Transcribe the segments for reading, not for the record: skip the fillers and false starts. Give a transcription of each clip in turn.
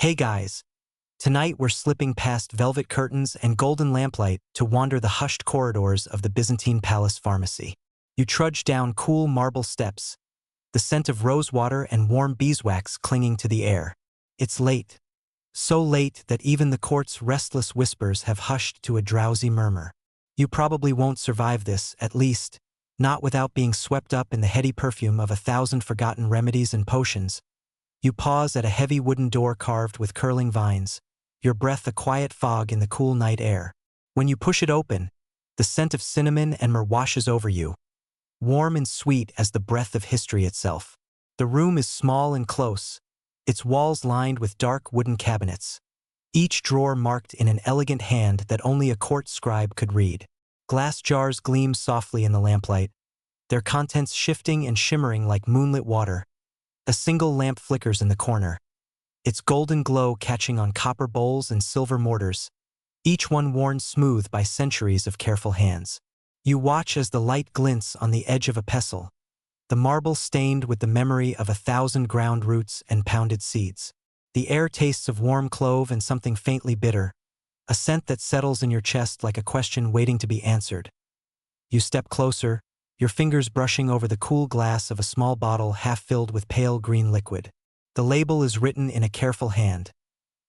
Hey guys, tonight we're slipping past velvet curtains and golden lamplight to wander the hushed corridors of the Byzantine palace pharmacy. You trudge down cool marble steps, the scent of rosewater and warm beeswax clinging to the air. It's late, so late that even the court's restless whispers have hushed to a drowsy murmur. You probably won't survive this, at least, not without being swept up in the heady perfume of 1,000 forgotten remedies and potions. You pause at a heavy wooden door carved with curling vines, your breath a quiet fog in the cool night air. When you push it open, the scent of cinnamon and myrrh washes over you, warm and sweet as the breath of history itself. The room is small and close, its walls lined with dark wooden cabinets, each drawer marked in an elegant hand that only a court scribe could read. Glass jars gleam softly in the lamplight, their contents shifting and shimmering like moonlit water. A single lamp flickers in the corner, its golden glow catching on copper bowls and silver mortars, each one worn smooth by centuries of careful hands. You watch as the light glints on the edge of a pestle, the marble stained with the memory of 1,000 ground roots and pounded seeds. The air tastes of warm clove and something faintly bitter, a scent that settles in your chest like a question waiting to be answered. You step closer, your fingers brushing over the cool glass of a small bottle half filled with pale green liquid. The label is written in a careful hand,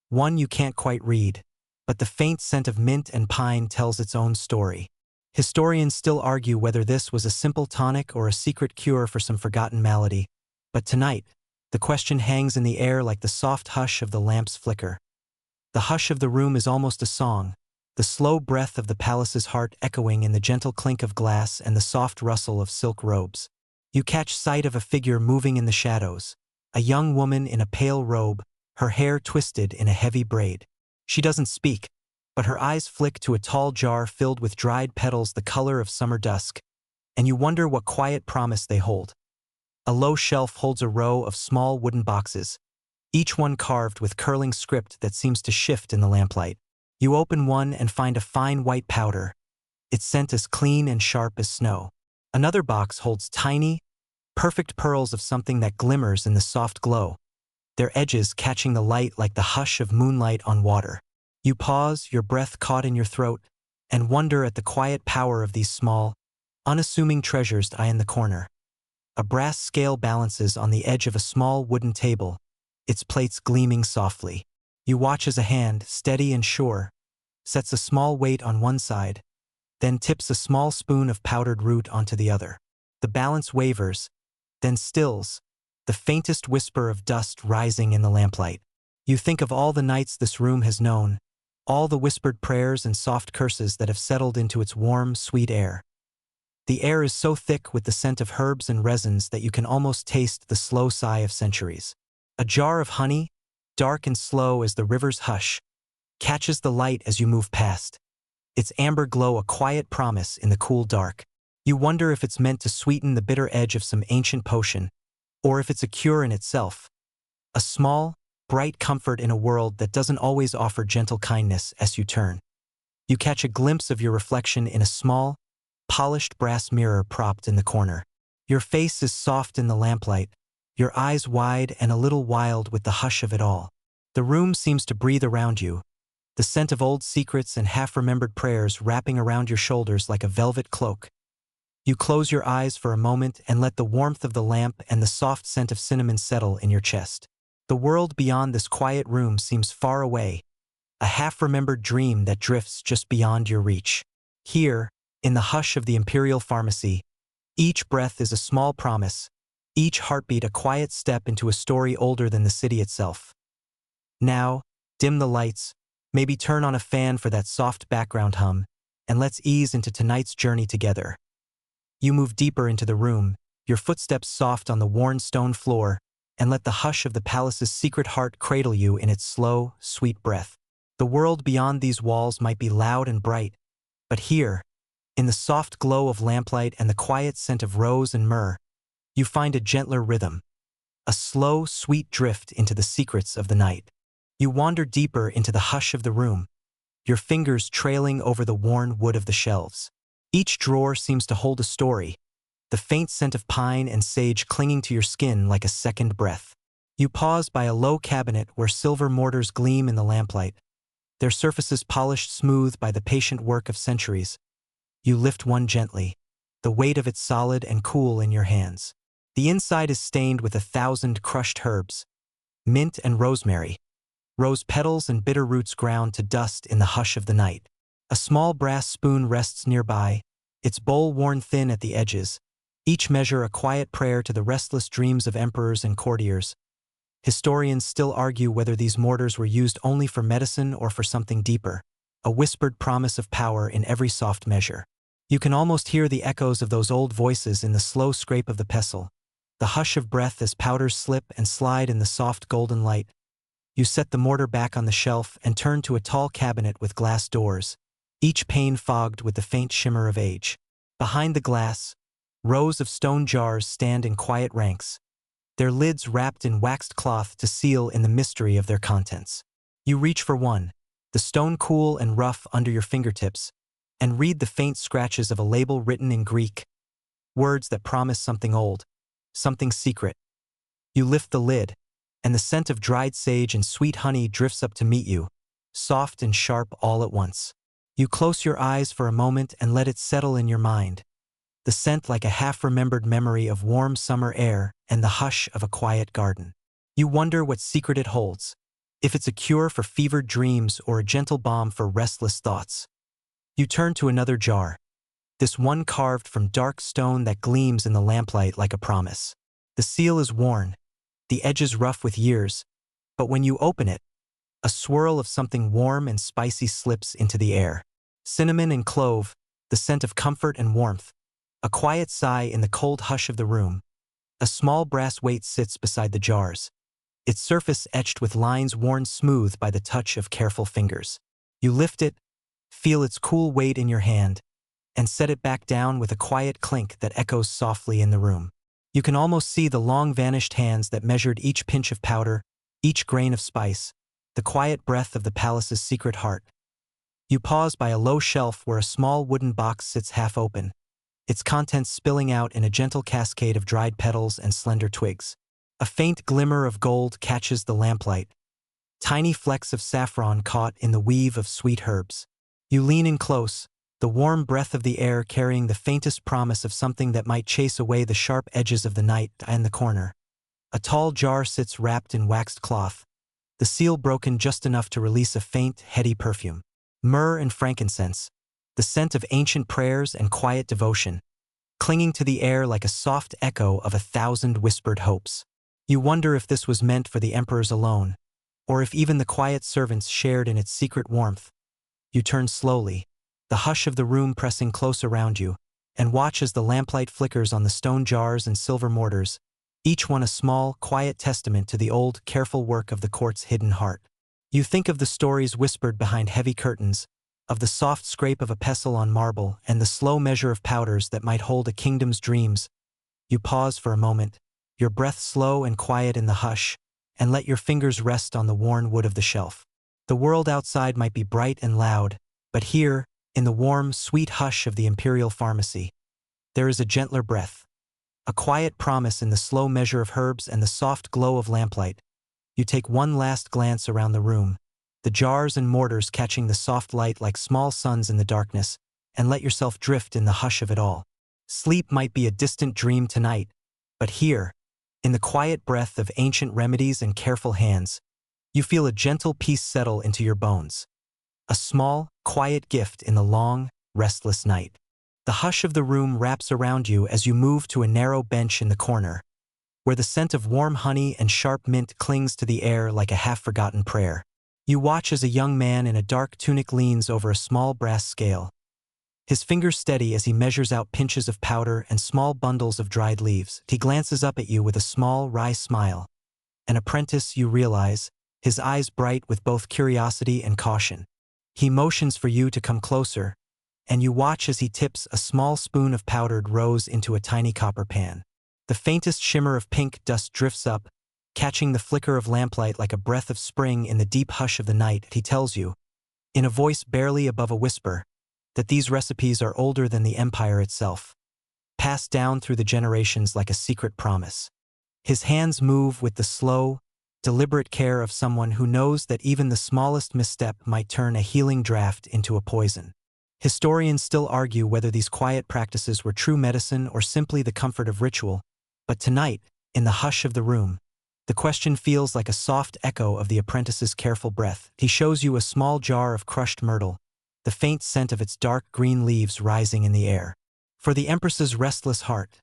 one you can't quite read, but the faint scent of mint and pine tells its own story. Historians still argue whether this was a simple tonic or a secret cure for some forgotten malady, but tonight, the question hangs in the air like the soft hush of the lamp's flicker. The hush of the room is almost a song, the slow breath of the palace's heart echoing in the gentle clink of glass and the soft rustle of silk robes. You catch sight of a figure moving in the shadows, a young woman in a pale robe, her hair twisted in a heavy braid. She doesn't speak, but her eyes flick to a tall jar filled with dried petals the color of summer dusk, and you wonder what quiet promise they hold. A low shelf holds a row of small wooden boxes, each one carved with curling script that seems to shift in the lamplight. You open one and find a fine white powder, its scent as clean and sharp as snow. Another box holds tiny, perfect pearls of something that glimmers in the soft glow, their edges catching the light like the hush of moonlight on water. You pause, your breath caught in your throat, and wonder at the quiet power of these small, unassuming treasures eye in the corner. A brass scale balances on the edge of a small wooden table, its plates gleaming softly. You watch as a hand, steady and sure, sets a small weight on one side, then tips a small spoon of powdered root onto the other. The balance wavers, then stills, the faintest whisper of dust rising in the lamplight. You think of all the nights this room has known, all the whispered prayers and soft curses that have settled into its warm, sweet air. The air is so thick with the scent of herbs and resins that you can almost taste the slow sigh of centuries. A jar of honey, dark and slow as the river's hush, catches the light as you move past, its amber glow a quiet promise in the cool dark. You wonder if it's meant to sweeten the bitter edge of some ancient potion, or if it's a cure in itself. A small, bright comfort in a world that doesn't always offer gentle kindness as you turn. You catch a glimpse of your reflection in a small, polished brass mirror propped in the corner. Your face is soft in the lamplight, your eyes wide and a little wild with the hush of it all. The room seems to breathe around you, the scent of old secrets and half-remembered prayers wrapping around your shoulders like a velvet cloak. You close your eyes for a moment and let the warmth of the lamp and the soft scent of cinnamon settle in your chest. The world beyond this quiet room seems far away, a half-remembered dream that drifts just beyond your reach. Here, in the hush of the Imperial pharmacy, each breath is a small promise, each heartbeat a quiet step into a story older than the city itself. Now, dim the lights, maybe turn on a fan for that soft background hum, and let's ease into tonight's journey together. You move deeper into the room, your footsteps soft on the worn stone floor, and let the hush of the palace's secret heart cradle you in its slow, sweet breath. The world beyond these walls might be loud and bright, but here, in the soft glow of lamplight and the quiet scent of rose and myrrh, you find a gentler rhythm, a slow, sweet drift into the secrets of the night. You wander deeper into the hush of the room, your fingers trailing over the worn wood of the shelves. Each drawer seems to hold a story, the faint scent of pine and sage clinging to your skin like a second breath. You pause by a low cabinet where silver mortars gleam in the lamplight, their surfaces polished smooth by the patient work of centuries. You lift one gently, the weight of it solid and cool in your hands. The inside is stained with 1,000 crushed herbs, mint and rosemary, rose petals and bitter roots ground to dust in the hush of the night. A small brass spoon rests nearby, its bowl worn thin at the edges, each measure a quiet prayer to the restless dreams of emperors and courtiers. Historians still argue whether these mortars were used only for medicine or for something deeper, a whispered promise of power in every soft measure. You can almost hear the echoes of those old voices in the slow scrape of the pestle, the hush of breath as powders slip and slide in the soft golden light. You set the mortar back on the shelf and turn to a tall cabinet with glass doors, each pane fogged with the faint shimmer of age. Behind the glass, rows of stone jars stand in quiet ranks, their lids wrapped in waxed cloth to seal in the mystery of their contents. You reach for one, the stone cool and rough under your fingertips, and read the faint scratches of a label written in Greek, words that promise something old, something secret. You lift the lid, and the scent of dried sage and sweet honey drifts up to meet you, soft and sharp all at once. You close your eyes for a moment and let it settle in your mind, the scent like a half-remembered memory of warm summer air and the hush of a quiet garden. You wonder what secret it holds, if it's a cure for fevered dreams or a gentle balm for restless thoughts. You turn to another jar, this one carved from dark stone that gleams in the lamplight like a promise. The seal is worn, the edges rough with years, but when you open it, a swirl of something warm and spicy slips into the air. Cinnamon and clove, the scent of comfort and warmth. A quiet sigh in the cold hush of the room. A small brass weight sits beside the jars, its surface etched with lines worn smooth by the touch of careful fingers. You lift it, feel its cool weight in your hand, and set it back down with a quiet clink that echoes softly in the room. You can almost see the long-vanished hands that measured each pinch of powder, each grain of spice, the quiet breath of the palace's secret heart. You pause by a low shelf where a small wooden box sits half open, its contents spilling out in a gentle cascade of dried petals and slender twigs. A faint glimmer of gold catches the lamplight, tiny flecks of saffron caught in the weave of sweet herbs. You lean in close, the warm breath of the air carrying the faintest promise of something that might chase away the sharp edges of the night. In the corner, a tall jar sits wrapped in waxed cloth, the seal broken just enough to release a faint, heady perfume. Myrrh and frankincense, the scent of ancient prayers and quiet devotion, clinging to the air like a soft echo of 1,000 whispered hopes. You wonder if this was meant for the emperors alone, or if even the quiet servants shared in its secret warmth. You turn slowly, the hush of the room pressing close around you, and watch as the lamplight flickers on the stone jars and silver mortars, each one a small, quiet testament to the old, careful work of the court's hidden heart. You think of the stories whispered behind heavy curtains, of the soft scrape of a pestle on marble and the slow measure of powders that might hold a kingdom's dreams. You pause for a moment, your breath slow and quiet in the hush, and let your fingers rest on the worn wood of the shelf. The world outside might be bright and loud, but here, in the warm, sweet hush of the Imperial pharmacy, there is a gentler breath, a quiet promise in the slow measure of herbs and the soft glow of lamplight. You take one last glance around the room, the jars and mortars catching the soft light like small suns in the darkness, and let yourself drift in the hush of it all. Sleep might be a distant dream tonight, but here, in the quiet breath of ancient remedies and careful hands, you feel a gentle peace settle into your bones. A small, quiet gift in the long, restless night. The hush of the room wraps around you as you move to a narrow bench in the corner, where the scent of warm honey and sharp mint clings to the air like a half-forgotten prayer. You watch as a young man in a dark tunic leans over a small brass scale, his fingers steady as he measures out pinches of powder and small bundles of dried leaves. He glances up at you with a small, wry smile. An apprentice, you realize, his eyes bright with both curiosity and caution. He motions for you to come closer, and you watch as he tips a small spoon of powdered rose into a tiny copper pan. The faintest shimmer of pink dust drifts up, catching the flicker of lamplight like a breath of spring in the deep hush of the night. He tells you, in a voice barely above a whisper, that these recipes are older than the empire itself, passed down through the generations like a secret promise. His hands move with the slow, deliberate care of someone who knows that even the smallest misstep might turn a healing draught into a poison. Historians still argue whether these quiet practices were true medicine or simply the comfort of ritual, but tonight, in the hush of the room, the question feels like a soft echo of the apprentice's careful breath. He shows you a small jar of crushed myrtle, the faint scent of its dark green leaves rising in the air. For the Empress's restless heart,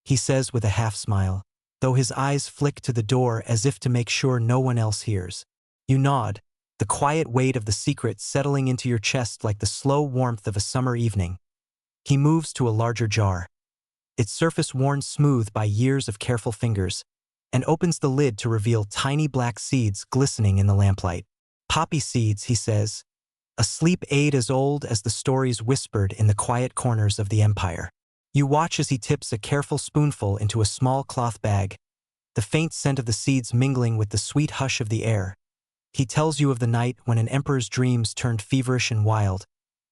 he says with a half-smile, though his eyes flick to the door as if to make sure no one else hears. You nod, the quiet weight of the secret settling into your chest like the slow warmth of a summer evening. He moves to a larger jar, its surface worn smooth by years of careful fingers, and opens the lid to reveal tiny black seeds glistening in the lamplight. Poppy seeds, he says, a sleep aid as old as the stories whispered in the quiet corners of the empire. You watch as he tips a careful spoonful into a small cloth bag, the faint scent of the seeds mingling with the sweet hush of the air. He tells you of the night when an emperor's dreams turned feverish and wild,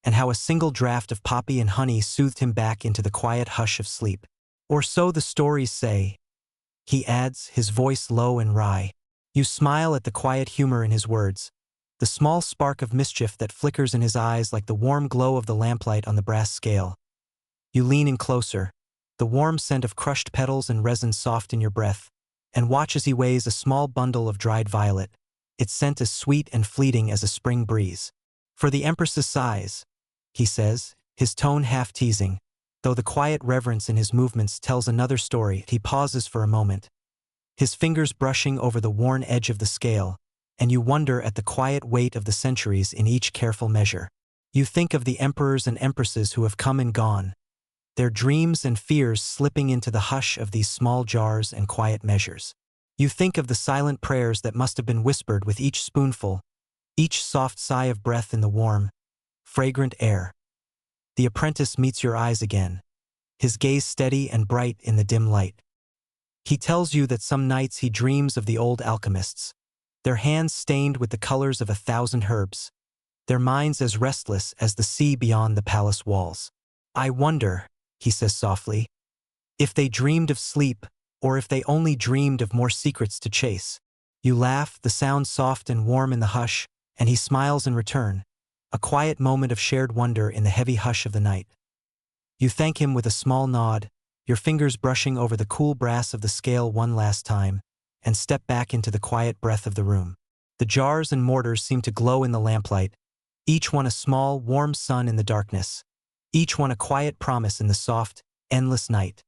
and how a single draught of poppy and honey soothed him back into the quiet hush of sleep. Or so the stories say, he adds, his voice low and wry. You smile at the quiet humor in his words, the small spark of mischief that flickers in his eyes like the warm glow of the lamplight on the brass scale. You lean in closer, the warm scent of crushed petals and resin soft in your breath, and watch as he weighs a small bundle of dried violet, its scent as sweet and fleeting as a spring breeze. For the Empress's size, he says, his tone half-teasing, though the quiet reverence in his movements tells another story. He pauses for a moment, his fingers brushing over the worn edge of the scale, and you wonder at the quiet weight of the centuries in each careful measure. You think of the emperors and empresses who have come and gone, their dreams and fears slipping into the hush of these small jars and quiet measures. You think of the silent prayers that must have been whispered with each spoonful, each soft sigh of breath in the warm, fragrant air. The apprentice meets your eyes again, his gaze steady and bright in the dim light. He tells you that some nights he dreams of the old alchemists, their hands stained with the colors of 1,000 herbs, their minds as restless as the sea beyond the palace walls. I wonder, he says softly, if they dreamed of sleep, or if they only dreamed of more secrets to chase. You laugh, the sound soft and warm in the hush, and he smiles in return, a quiet moment of shared wonder in the heavy hush of the night. You thank him with a small nod, your fingers brushing over the cool brass of the scale one last time, and step back into the quiet breath of the room. The jars and mortars seem to glow in the lamplight, each one a small, warm sun in the darkness, each one a quiet promise in the soft, endless night.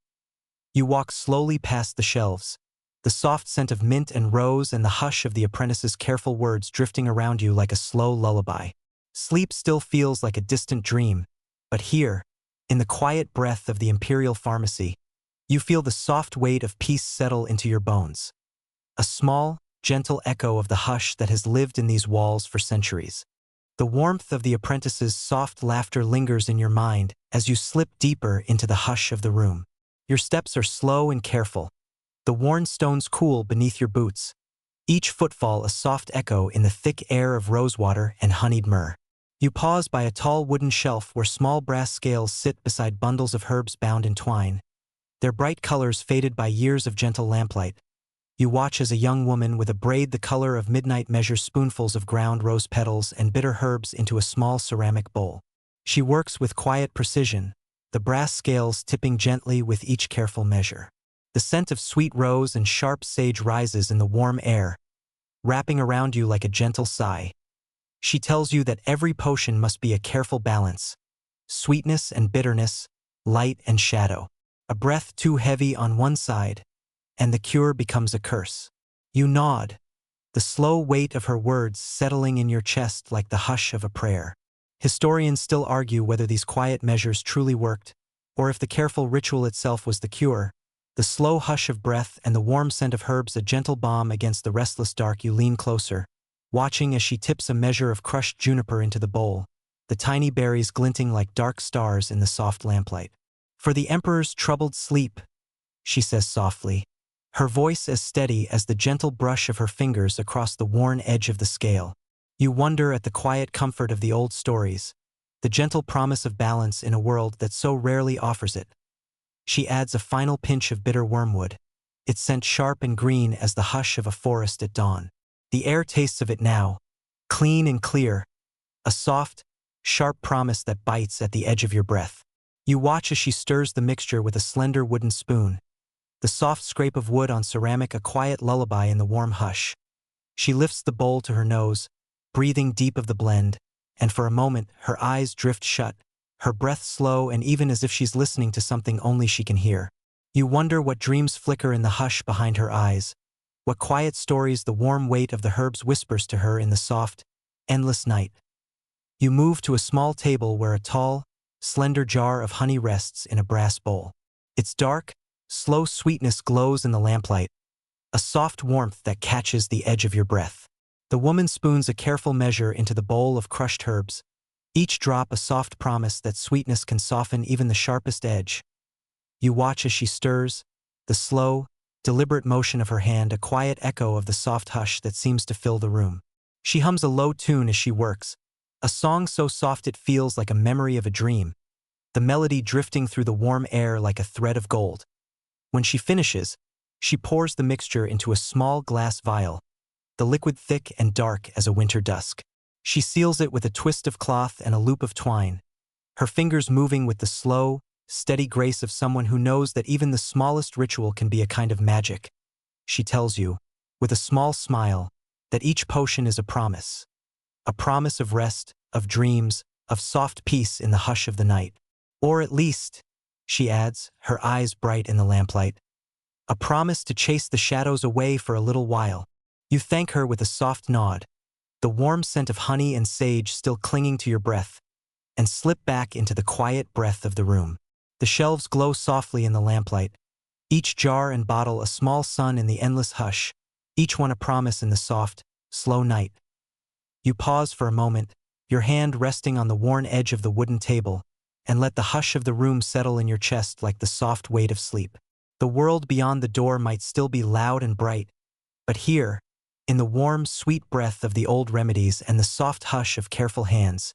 You walk slowly past the shelves, the soft scent of mint and rose and the hush of the apprentice's careful words drifting around you like a slow lullaby. Sleep still feels like a distant dream, but here, in the quiet breath of the Imperial pharmacy, you feel the soft weight of peace settle into your bones. A small, gentle echo of the hush that has lived in these walls for centuries. The warmth of the apprentice's soft laughter lingers in your mind as you slip deeper into the hush of the room. Your steps are slow and careful, the worn stones cool beneath your boots, each footfall a soft echo in the thick air of rosewater and honeyed myrrh. You pause by a tall wooden shelf where small brass scales sit beside bundles of herbs bound in twine, their bright colors faded by years of gentle lamplight. You watch as a young woman with a braid the color of midnight measures spoonfuls of ground rose petals and bitter herbs into a small ceramic bowl. She works with quiet precision, the brass scales tipping gently with each careful measure. The scent of sweet rose and sharp sage rises in the warm air, wrapping around you like a gentle sigh. She tells you that every potion must be a careful balance, sweetness and bitterness, light and shadow. A breath too heavy on one side, and the cure becomes a curse. You nod, the slow weight of her words settling in your chest like the hush of a prayer. Historians still argue whether these quiet measures truly worked, or if the careful ritual itself was the cure. The slow hush of breath and the warm scent of herbs a gentle balm against the restless dark. You lean closer, watching as she tips a measure of crushed juniper into the bowl, the tiny berries glinting like dark stars in the soft lamplight. For the emperor's troubled sleep, she says softly, her voice as steady as the gentle brush of her fingers across the worn edge of the scale. You wonder at the quiet comfort of the old stories, the gentle promise of balance in a world that so rarely offers it. She adds a final pinch of bitter wormwood, its scent sharp and green as the hush of a forest at dawn. The air tastes of it now, clean and clear, a soft, sharp promise that bites at the edge of your breath. You watch as she stirs the mixture with a slender wooden spoon, the soft scrape of wood on ceramic a quiet lullaby in the warm hush. She lifts the bowl to her nose, breathing deep of the blend, and for a moment her eyes drift shut, her breath slow and even as if she's listening to something only she can hear. You wonder what dreams flicker in the hush behind her eyes, what quiet stories the warm weight of the herbs whispers to her in the soft, endless night. You move to a small table where a tall, slender jar of honey rests in a brass bowl. Its dark, slow sweetness glows in the lamplight, a soft warmth that catches the edge of your breath. The woman spoons a careful measure into the bowl of crushed herbs, each drop a soft promise that sweetness can soften even the sharpest edge. You watch as she stirs, the slow, deliberate motion of her hand a quiet echo of the soft hush that seems to fill the room. She hums a low tune as she works, a song so soft it feels like a memory of a dream, the melody drifting through the warm air like a thread of gold. When she finishes, she pours the mixture into a small glass vial, the liquid thick and dark as a winter dusk. She seals it with a twist of cloth and a loop of twine, her fingers moving with the slow, steady grace of someone who knows that even the smallest ritual can be a kind of magic. She tells you, with a small smile, that each potion is a promise of rest, of dreams, of soft peace in the hush of the night. Or at least, she adds, her eyes bright in the lamplight, a promise to chase the shadows away for a little while. You thank her with a soft nod, the warm scent of honey and sage still clinging to your breath, and slip back into the quiet breath of the room. The shelves glow softly in the lamplight, each jar and bottle a small sun in the endless hush, each one a promise in the soft, slow night. You pause for a moment, your hand resting on the worn edge of the wooden table, and let the hush of the room settle in your chest like the soft weight of sleep. The world beyond the door might still be loud and bright, but here, in the warm, sweet breath of the old remedies and the soft hush of careful hands,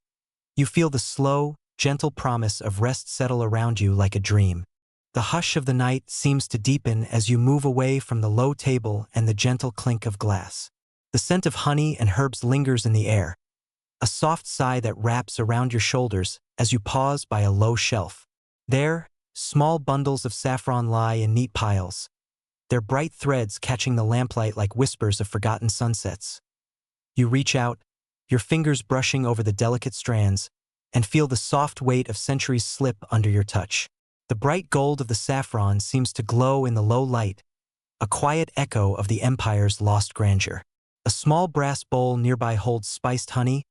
you feel the slow, gentle promise of rest settle around you like a dream. The hush of the night seems to deepen as you move away from the low table and the gentle clink of glass. The scent of honey and herbs lingers in the air, a soft sigh that wraps around your shoulders as you pause by a low shelf. There, small bundles of saffron lie in neat piles, their bright threads catching the lamplight like whispers of forgotten sunsets. You reach out, your fingers brushing over the delicate strands, and feel the soft weight of centuries slip under your touch. The bright gold of the saffron seems to glow in the low light, a quiet echo of the empire's lost grandeur. A small brass bowl nearby holds spiced honey,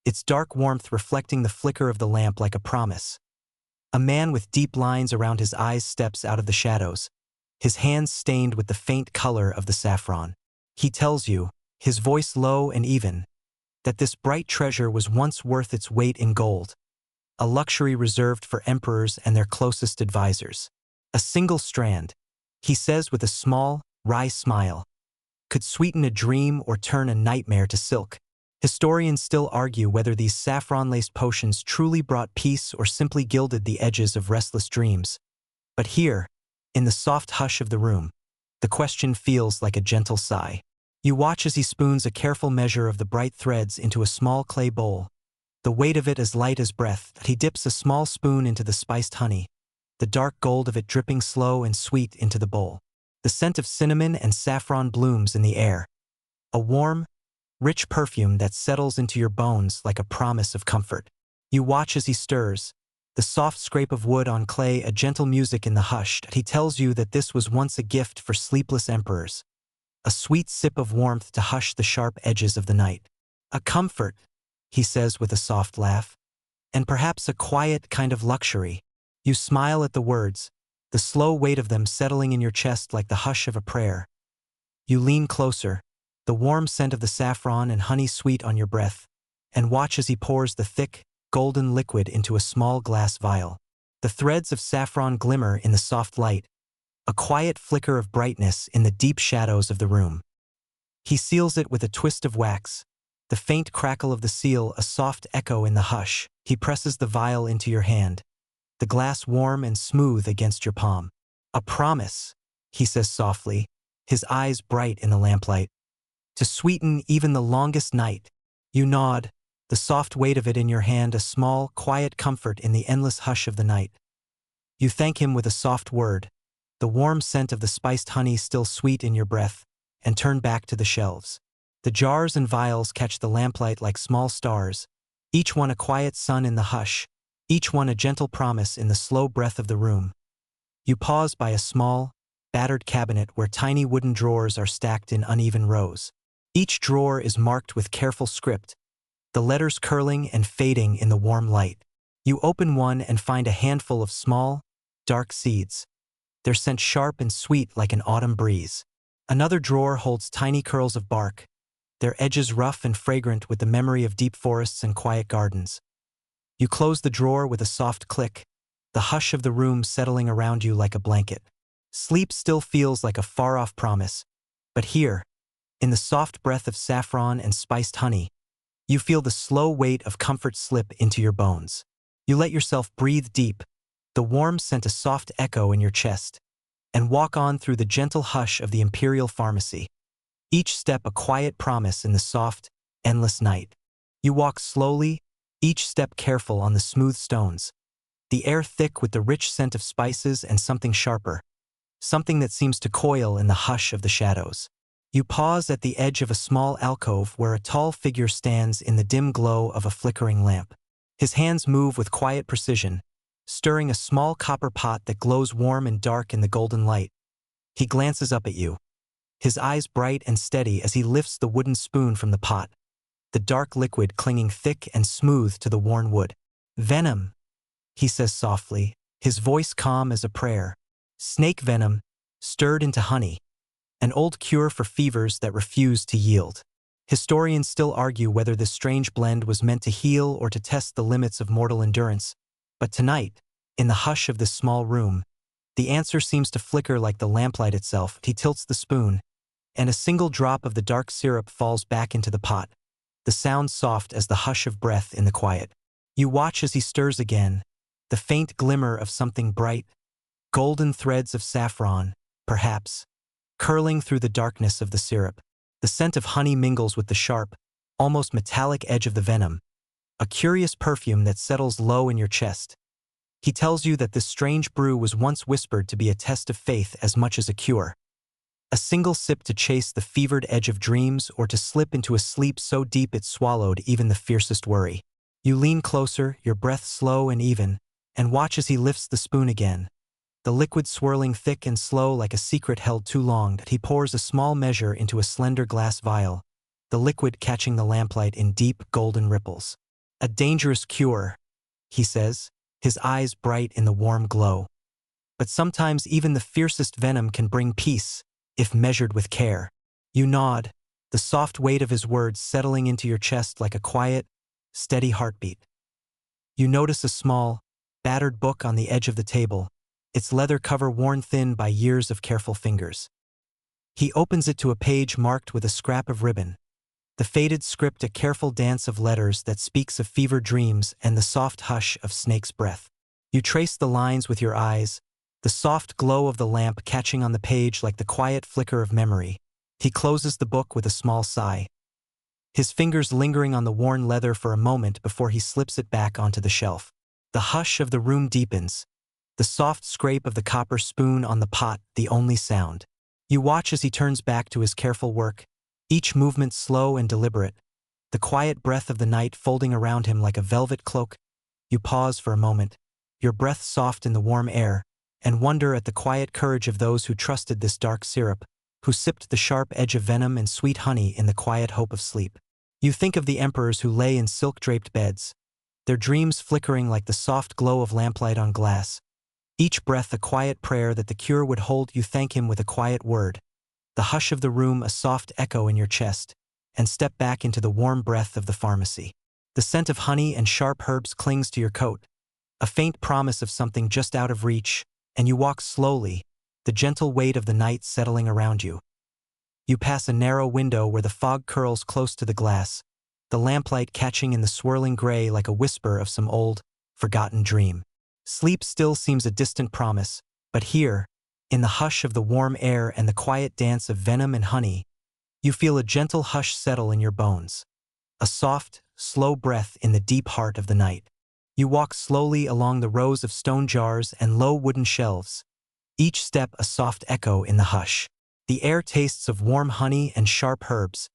its dark warmth reflecting the flicker of the lamp like a promise. A man with deep lines around his eyes steps out of the shadows, his hands stained with the faint color of the saffron. He tells you, his voice low and even, that this bright treasure was once worth its weight in gold, a luxury reserved for emperors and their closest advisors. A single strand, he says with a small, wry smile, could sweeten a dream or turn a nightmare to silk. Historians still argue whether these saffron-laced potions truly brought peace or simply gilded the edges of restless dreams. But here, in the soft hush of the room, the question feels like a gentle sigh. You watch as he spoons a careful measure of the bright threads into a small clay bowl, the weight of it as light as breath. He dips a small spoon into the spiced honey, the dark gold of it dripping slow and sweet into the bowl. The scent of cinnamon and saffron blooms in the air, a warm, rich perfume that settles into your bones like a promise of comfort. You watch as he stirs, the soft scrape of wood on clay a gentle music in the hush. He tells you that this was once a gift for sleepless emperors, a sweet sip of warmth to hush the sharp edges of the night. A comfort, he says with a soft laugh, and perhaps a quiet kind of luxury. You smile at the words, the slow weight of them settling in your chest like the hush of a prayer. You lean closer, the warm scent of the saffron and honey sweet on your breath, and watch as he pours the thick, golden liquid into a small glass vial. The threads of saffron glimmer in the soft light, a quiet flicker of brightness in the deep shadows of the room. He seals it with a twist of wax, the faint crackle of the seal a soft echo in the hush. He presses the vial into your hand, the glass warm and smooth against your palm. A promise, he says softly, his eyes bright in the lamplight. To sweeten even the longest night. You nod, the soft weight of it in your hand a small, quiet comfort in the endless hush of the night. You thank him with a soft word, the warm scent of the spiced honey still sweet in your breath, and turn back to the shelves. The jars and vials catch the lamplight like small stars, each one a quiet sun in the hush, each one a gentle promise in the slow breath of the room. You pause by a small, battered cabinet where tiny wooden drawers are stacked in uneven rows. Each drawer is marked with careful script, the letters curling and fading in the warm light. You open one and find a handful of small, dark seeds. Their scent sharp and sweet like an autumn breeze. Another drawer holds tiny curls of bark, their edges rough and fragrant with the memory of deep forests and quiet gardens. You close the drawer with a soft click, the hush of the room settling around you like a blanket. Sleep still feels like a far-off promise, but here, in the soft breath of saffron and spiced honey, you feel the slow weight of comfort slip into your bones. You let yourself breathe deep, the warmth sent a soft echo in your chest, and walk on through the gentle hush of the Imperial pharmacy. Each step a quiet promise in the soft, endless night. You walk slowly, each step careful on the smooth stones, the air thick with the rich scent of spices and something sharper, something that seems to coil in the hush of the shadows. You pause at the edge of a small alcove where a tall figure stands in the dim glow of a flickering lamp. His hands move with quiet precision, stirring a small copper pot that glows warm and dark in the golden light. He glances up at you, his eyes bright and steady as he lifts the wooden spoon from the pot, the dark liquid clinging thick and smooth to the worn wood. "Venom," he says softly, his voice calm as a prayer. "Snake venom, stirred into honey. An old cure for fevers that refuse to yield." Historians still argue whether this strange blend was meant to heal or to test the limits of mortal endurance, but tonight, in the hush of this small room, the answer seems to flicker like the lamplight itself. He tilts the spoon, and a single drop of the dark syrup falls back into the pot, the sound soft as the hush of breath in the quiet. You watch as he stirs again, the faint glimmer of something bright, golden threads of saffron, perhaps, curling through the darkness of the syrup. The scent of honey mingles with the sharp, almost metallic edge of the venom, a curious perfume that settles low in your chest. He tells you that this strange brew was once whispered to be a test of faith as much as a cure. A single sip to chase the fevered edge of dreams or to slip into a sleep so deep it swallowed even the fiercest worry. You lean closer, your breath slow and even, and watch as he lifts the spoon again, the liquid swirling thick and slow like a secret held too long. He pours a small measure into a slender glass vial, the liquid catching the lamplight in deep, golden ripples. "A dangerous cure," he says, his eyes bright in the warm glow. "But sometimes even the fiercest venom can bring peace, if measured with care." You nod, the soft weight of his words settling into your chest like a quiet, steady heartbeat. You notice a small, battered book on the edge of the table, its leather cover worn thin by years of careful fingers. He opens it to a page marked with a scrap of ribbon, the faded script a careful dance of letters that speaks of fevered dreams and the soft hush of snake's breath. You trace the lines with your eyes, the soft glow of the lamp catching on the page like the quiet flicker of memory. He closes the book with a small sigh, his fingers lingering on the worn leather for a moment before he slips it back onto the shelf. The hush of the room deepens, the soft scrape of the copper spoon on the pot the only sound. You watch as he turns back to his careful work, each movement slow and deliberate, the quiet breath of the night folding around him like a velvet cloak. You pause for a moment, your breath soft in the warm air, and wonder at the quiet courage of those who trusted this dark syrup, who sipped the sharp edge of venom and sweet honey in the quiet hope of sleep. You think of the emperors who lay in silk-draped beds, their dreams flickering like the soft glow of lamplight on glass. Each breath a quiet prayer that the cure would hold. You thank him with a quiet word, the hush of the room a soft echo in your chest, and step back into the warm breath of the pharmacy. The scent of honey and sharp herbs clings to your coat, a faint promise of something just out of reach, and you walk slowly, the gentle weight of the night settling around you. You pass a narrow window where the fog curls close to the glass, the lamplight catching in the swirling gray like a whisper of some old, forgotten dream. Sleep still seems a distant promise, but here, In the hush of the warm air and the quiet dance of venom and honey, you feel a gentle hush settle in your bones. A soft, slow breath in the deep heart of the night. You walk slowly along the rows of stone jars and low wooden shelves, each step a soft echo in the hush. The air tastes of warm honey and sharp herbs,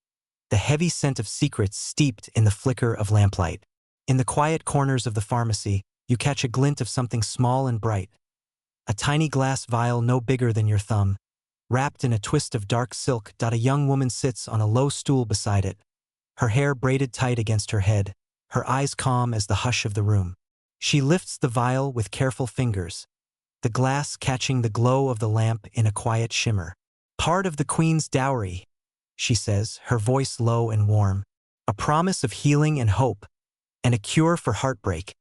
the heavy scent of secrets steeped in the flicker of lamplight. In the quiet corners of the pharmacy, you catch a glint of something small and bright. A tiny glass vial no bigger than your thumb, wrapped in a twist of dark silk. A young woman sits on a low stool beside it, her hair braided tight against her head, her eyes calm as the hush of the room. She lifts the vial with careful fingers, the glass catching the glow of the lamp in a quiet shimmer. "Part of the Queen's dowry," she says, her voice low and warm. "A promise of healing and hope, and a cure for heartbreak,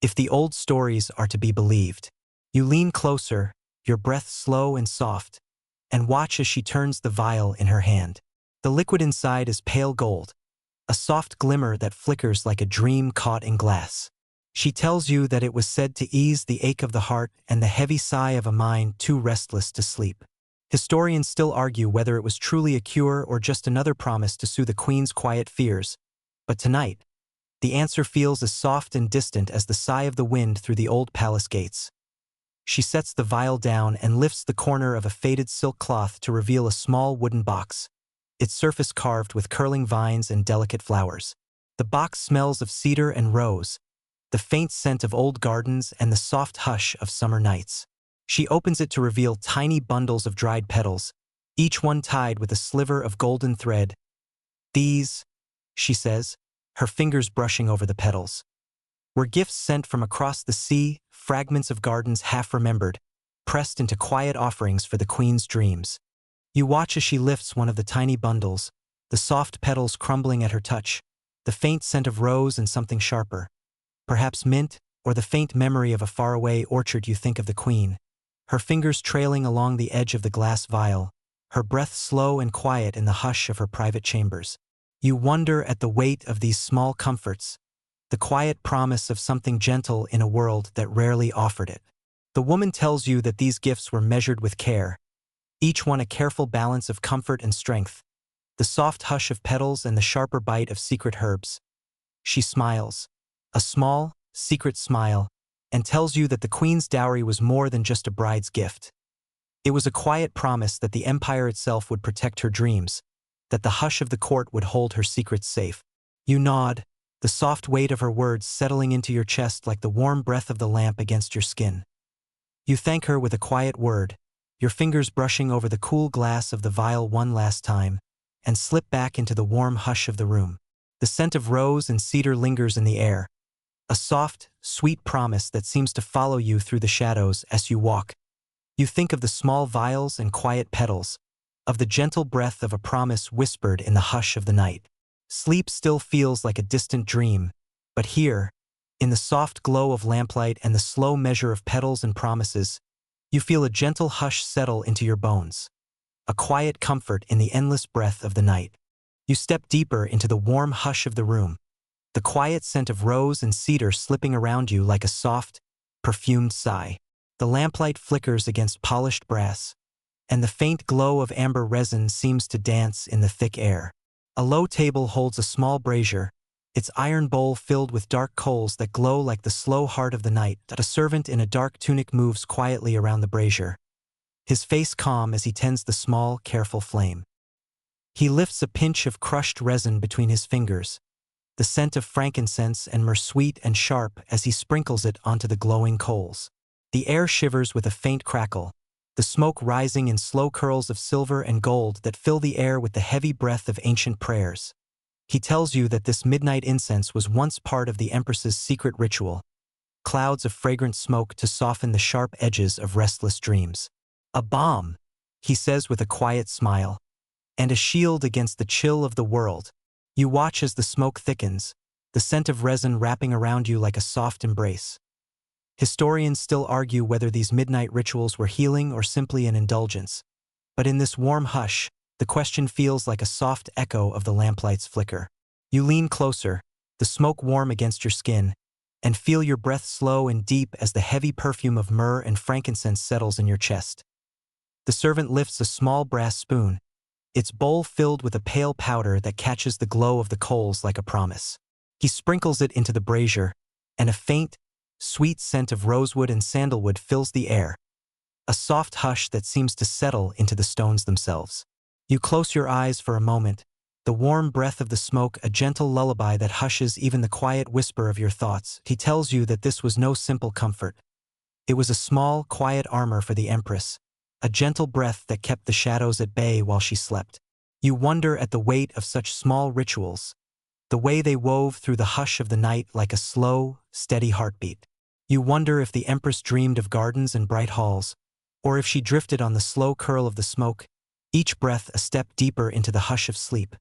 if the old stories are to be believed." You lean closer, your breath slow and soft, and watch as she turns the vial in her hand. The liquid inside is pale gold, a soft glimmer that flickers like a dream caught in glass. She tells you that it was said to ease the ache of the heart and the heavy sigh of a mind too restless to sleep. Historians still argue whether it was truly a cure or just another promise to soothe the Queen's quiet fears, but tonight, the answer feels as soft and distant as the sigh of the wind through the old palace gates. She sets the vial down and lifts the corner of a faded silk cloth to reveal a small wooden box, its surface carved with curling vines and delicate flowers. The box smells of cedar and rose, the faint scent of old gardens and the soft hush of summer nights. She opens it to reveal tiny bundles of dried petals, each one tied with a sliver of golden thread. "These," she says, her fingers brushing over the petals, "were gifts sent from across the sea, fragments of gardens half remembered, pressed into quiet offerings for the Queen's dreams." You watch as she lifts one of the tiny bundles, the soft petals crumbling at her touch, the faint scent of rose and something sharper, perhaps mint, or the faint memory of a faraway orchard. You think of the Queen, her fingers trailing along the edge of the glass vial, her breath slow and quiet in the hush of her private chambers. You wonder at the weight of these small comforts, the quiet promise of something gentle in a world that rarely offered it. The woman tells you that these gifts were measured with care, each one a careful balance of comfort and strength, the soft hush of petals and the sharper bite of secret herbs. She smiles, a small, secret smile, and tells you that the Queen's dowry was more than just a bride's gift. It was a quiet promise that the empire itself would protect her dreams, that the hush of the court would hold her secrets safe. You nod, the soft weight of her words settling into your chest like the warm breath of the lamp against your skin. You thank her with a quiet word, your fingers brushing over the cool glass of the vial one last time, and slip back into the warm hush of the room. The scent of rose and cedar lingers in the air, a soft, sweet promise that seems to follow you through the shadows as you walk. You think of the small vials and quiet petals, of the gentle breath of a promise whispered in the hush of the night. Sleep still feels like a distant dream, but here, in the soft glow of lamplight and the slow measure of petals and promises, you feel a gentle hush settle into your bones, a quiet comfort in the endless breath of the night. You step deeper into the warm hush of the room, the quiet scent of rose and cedar slipping around you like a soft, perfumed sigh. The lamplight flickers against polished brass, and the faint glow of amber resin seems to dance in the thick air. A low table holds a small brazier, its iron bowl filled with dark coals that glow like the slow heart of the night. A servant in a dark tunic moves quietly around the brazier, his face calm as he tends the small, careful flame. He lifts a pinch of crushed resin between his fingers, the scent of frankincense and myrrh sweet and sharp as he sprinkles it onto the glowing coals. The air shivers with a faint crackle, the smoke rising in slow curls of silver and gold that fill the air with the heavy breath of ancient prayers. He tells you that this midnight incense was once part of the Empress's secret ritual, clouds of fragrant smoke to soften the sharp edges of restless dreams. "A balm," he says with a quiet smile, "and a shield against the chill of the world." You watch as the smoke thickens, the scent of resin wrapping around you like a soft embrace. Historians still argue whether these midnight rituals were healing or simply an indulgence, but in this warm hush, the question feels like a soft echo of the lamplight's flicker. You lean closer, the smoke warm against your skin, and feel your breath slow and deep as the heavy perfume of myrrh and frankincense settles in your chest. The servant lifts a small brass spoon, its bowl filled with a pale powder that catches the glow of the coals like a promise. He sprinkles it into the brazier, and a faint, sweet scent of rosewood and sandalwood fills the air, a soft hush that seems to settle into the stones themselves. You close your eyes for a moment, the warm breath of the smoke a gentle lullaby that hushes even the quiet whisper of your thoughts. He tells you that this was no simple comfort. It was a small, quiet armor for the Empress, a gentle breath that kept the shadows at bay while she slept. You wonder at the weight of such small rituals, the way they wove through the hush of the night like a slow, steady heartbeat. You wonder if the Empress dreamed of gardens and bright halls, or if she drifted on the slow curl of the smoke, each breath a step deeper into the hush of sleep.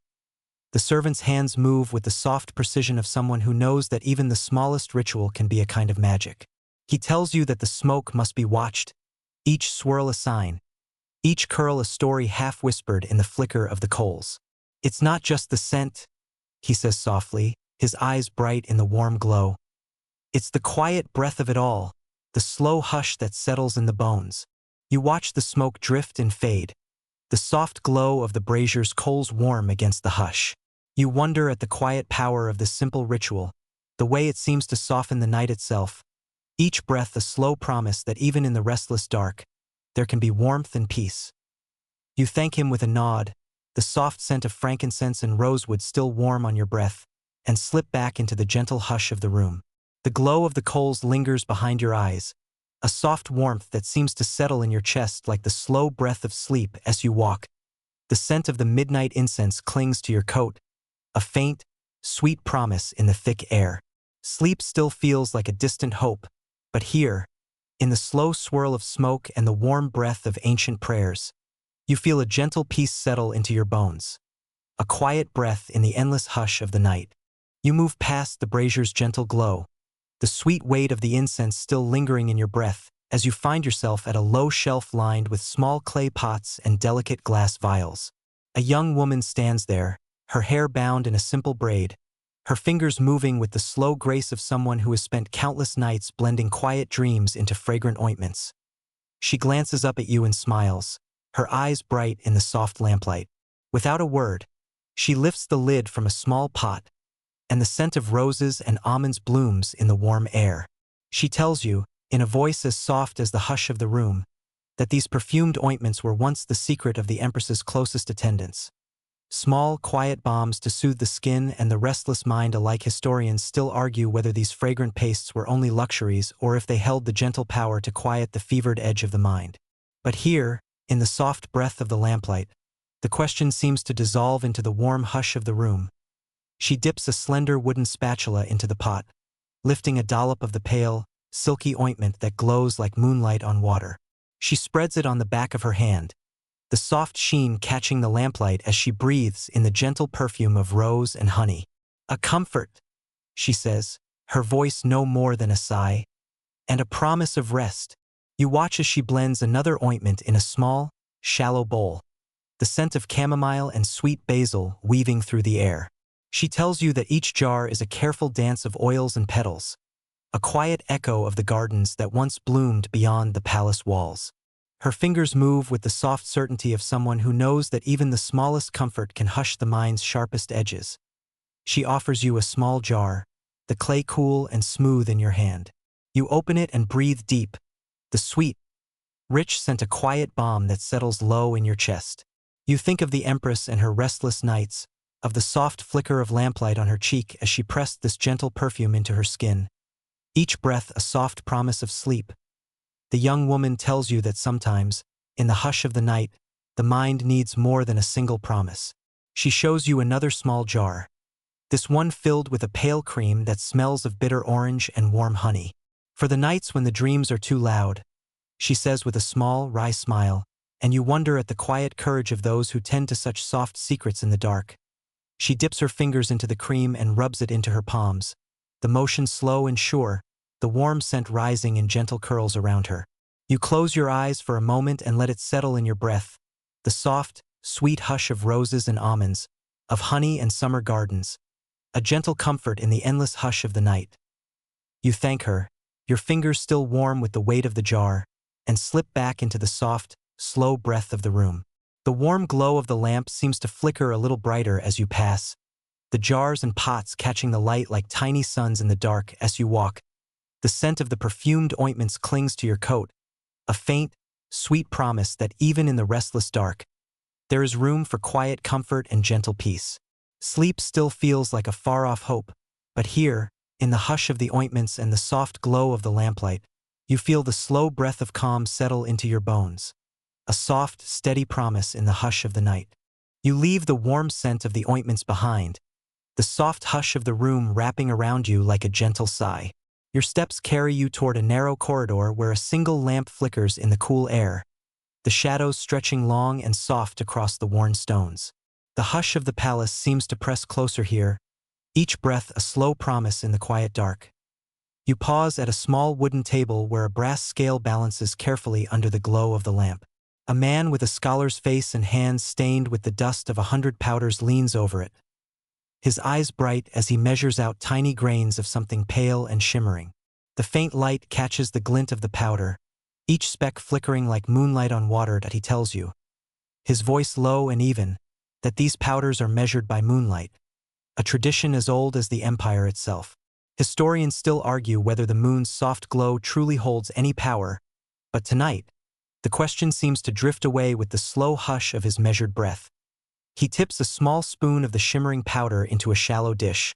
The servant's hands move with the soft precision of someone who knows that even the smallest ritual can be a kind of magic. He tells you that the smoke must be watched, each swirl a sign, each curl a story half-whispered in the flicker of the coals. It's not just the scent, he says softly, his eyes bright in the warm glow. It's the quiet breath of it all, the slow hush that settles in the bones. You watch the smoke drift and fade, the soft glow of the brazier's coals warm against the hush. You wonder at the quiet power of this simple ritual, the way it seems to soften the night itself, each breath a slow promise that even in the restless dark, there can be warmth and peace. You thank him with a nod, the soft scent of frankincense and rosewood still warm on your breath, and slip back into the gentle hush of the room. The glow of the coals lingers behind your eyes, a soft warmth that seems to settle in your chest like the slow breath of sleep as you walk. The scent of the midnight incense clings to your coat, a faint, sweet promise in the thick air. Sleep still feels like a distant hope, but here, in the slow swirl of smoke and the warm breath of ancient prayers, you feel a gentle peace settle into your bones, a quiet breath in the endless hush of the night. You move past the brazier's gentle glow, the sweet weight of the incense still lingering in your breath as you find yourself at a low shelf lined with small clay pots and delicate glass vials. A young woman stands there, her hair bound in a simple braid, her fingers moving with the slow grace of someone who has spent countless nights blending quiet dreams into fragrant ointments. She glances up at you and smiles, her eyes bright in the soft lamplight. Without a word, she lifts the lid from a small pot, and the scent of roses and almonds blooms in the warm air. She tells you, in a voice as soft as the hush of the room, that these perfumed ointments were once the secret of the Empress's closest attendants. Small, quiet balms to soothe the skin and the restless mind alike. Historians still argue whether these fragrant pastes were only luxuries or if they held the gentle power to quiet the fevered edge of the mind. But here, in the soft breath of the lamplight, the question seems to dissolve into the warm hush of the room. She dips a slender wooden spatula into the pot, lifting a dollop of the pale, silky ointment that glows like moonlight on water. She spreads it on the back of her hand, the soft sheen catching the lamplight as she breathes in the gentle perfume of rose and honey. A comfort, she says, her voice no more than a sigh, and a promise of rest. You watch as she blends another ointment in a small, shallow bowl, the scent of chamomile and sweet basil weaving through the air. She tells you that each jar is a careful dance of oils and petals, a quiet echo of the gardens that once bloomed beyond the palace walls. Her fingers move with the soft certainty of someone who knows that even the smallest comfort can hush the mind's sharpest edges. She offers you a small jar, the clay cool and smooth in your hand. You open it and breathe deep, the sweet, rich scent a quiet balm that settles low in your chest. You think of the Empress and her restless nights, of the soft flicker of lamplight on her cheek as she pressed this gentle perfume into her skin, each breath a soft promise of sleep. The young woman tells you that sometimes, in the hush of the night, the mind needs more than a single promise. She shows you another small jar, this one filled with a pale cream that smells of bitter orange and warm honey. For the nights when the dreams are too loud, she says with a small, wry smile, and you wonder at the quiet courage of those who tend to such soft secrets in the dark. She dips her fingers into the cream and rubs it into her palms, the motion slow and sure, the warm scent rising in gentle curls around her. You close your eyes for a moment and let it settle in your breath, the soft, sweet hush of roses and almonds, of honey and summer gardens, a gentle comfort in the endless hush of the night. You thank her, your fingers still warm with the weight of the jar, and slip back into the soft, slow breath of the room. The warm glow of the lamp seems to flicker a little brighter as you pass, the jars and pots catching the light like tiny suns in the dark as you walk. The scent of the perfumed ointments clings to your coat, a faint, sweet promise that even in the restless dark, there is room for quiet comfort and gentle peace. Sleep still feels like a far-off hope, but here, in the hush of the ointments and the soft glow of the lamplight, you feel the slow breath of calm settle into your bones, a soft, steady promise in the hush of the night. You leave the warm scent of the ointments behind, the soft hush of the room wrapping around you like a gentle sigh. Your steps carry you toward a narrow corridor where a single lamp flickers in the cool air, the shadows stretching long and soft across the worn stones. The hush of the palace seems to press closer here, each breath a slow promise in the quiet dark. You pause at a small wooden table where a brass scale balances carefully under the glow of the lamp. A man with a scholar's face and hands stained with the dust of 100 powders leans over it, his eyes bright as he measures out tiny grains of something pale and shimmering. The faint light catches the glint of the powder, each speck flickering like moonlight on water that he tells you, his voice low and even, that these powders are measured by moonlight, a tradition as old as the empire itself. Historians still argue whether the moon's soft glow truly holds any power, but tonight, the question seems to drift away with the slow hush of his measured breath. He tips a small spoon of the shimmering powder into a shallow dish,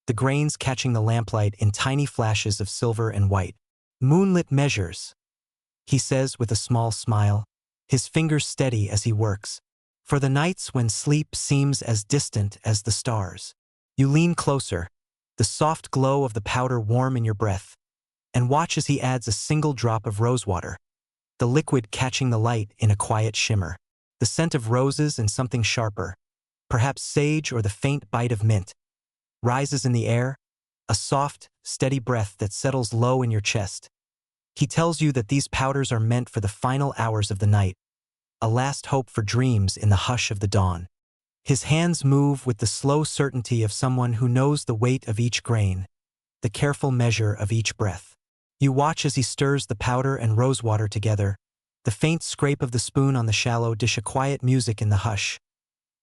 the grains catching the lamplight in tiny flashes of silver and white. "Moonlit measures," he says with a small smile, his fingers steady as he works. "For the nights when sleep seems as distant as the stars." You lean closer, the soft glow of the powder warm in your breath, and watch as he adds a single drop of rosewater, the liquid catching the light in a quiet shimmer. The scent of roses and something sharper, perhaps sage or the faint bite of mint, rises in the air, a soft, steady breath that settles low in your chest. He tells you that these powders are meant for the final hours of the night, a last hope for dreams in the hush of the dawn. His hands move with the slow certainty of someone who knows the weight of each grain, the careful measure of each breath. You watch as he stirs the powder and rosewater together, the faint scrape of the spoon on the shallow dish a quiet music in the hush.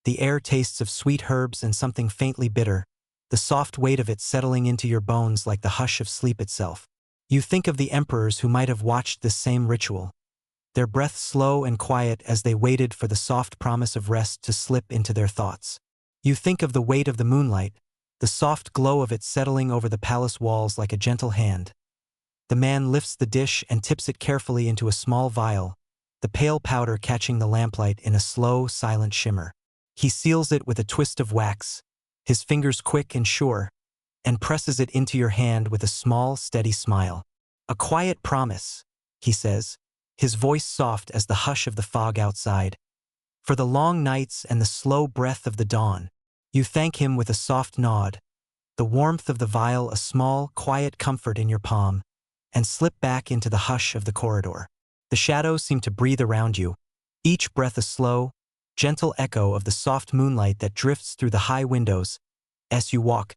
The air tastes of sweet herbs and something faintly bitter, the soft weight of it settling into your bones like the hush of sleep itself. You think of the emperors who might have watched this same ritual, their breath slow and quiet as they waited for the soft promise of rest to slip into their thoughts. You think of the weight of the moonlight, the soft glow of it settling over the palace walls like a gentle hand. The man lifts the dish and tips it carefully into a small vial, the pale powder catching the lamplight in a slow, silent shimmer. He seals it with a twist of wax, his fingers quick and sure, and presses it into your hand with a small, steady smile. "A quiet promise," he says, his voice soft as the hush of the fog outside. "For the long nights and the slow breath of the dawn." You thank him with a soft nod, the warmth of the vial a small, quiet comfort in your palm, and slip back into the hush of the corridor. The shadows seem to breathe around you, each breath a slow, gentle echo of the soft moonlight that drifts through the high windows. As you walk,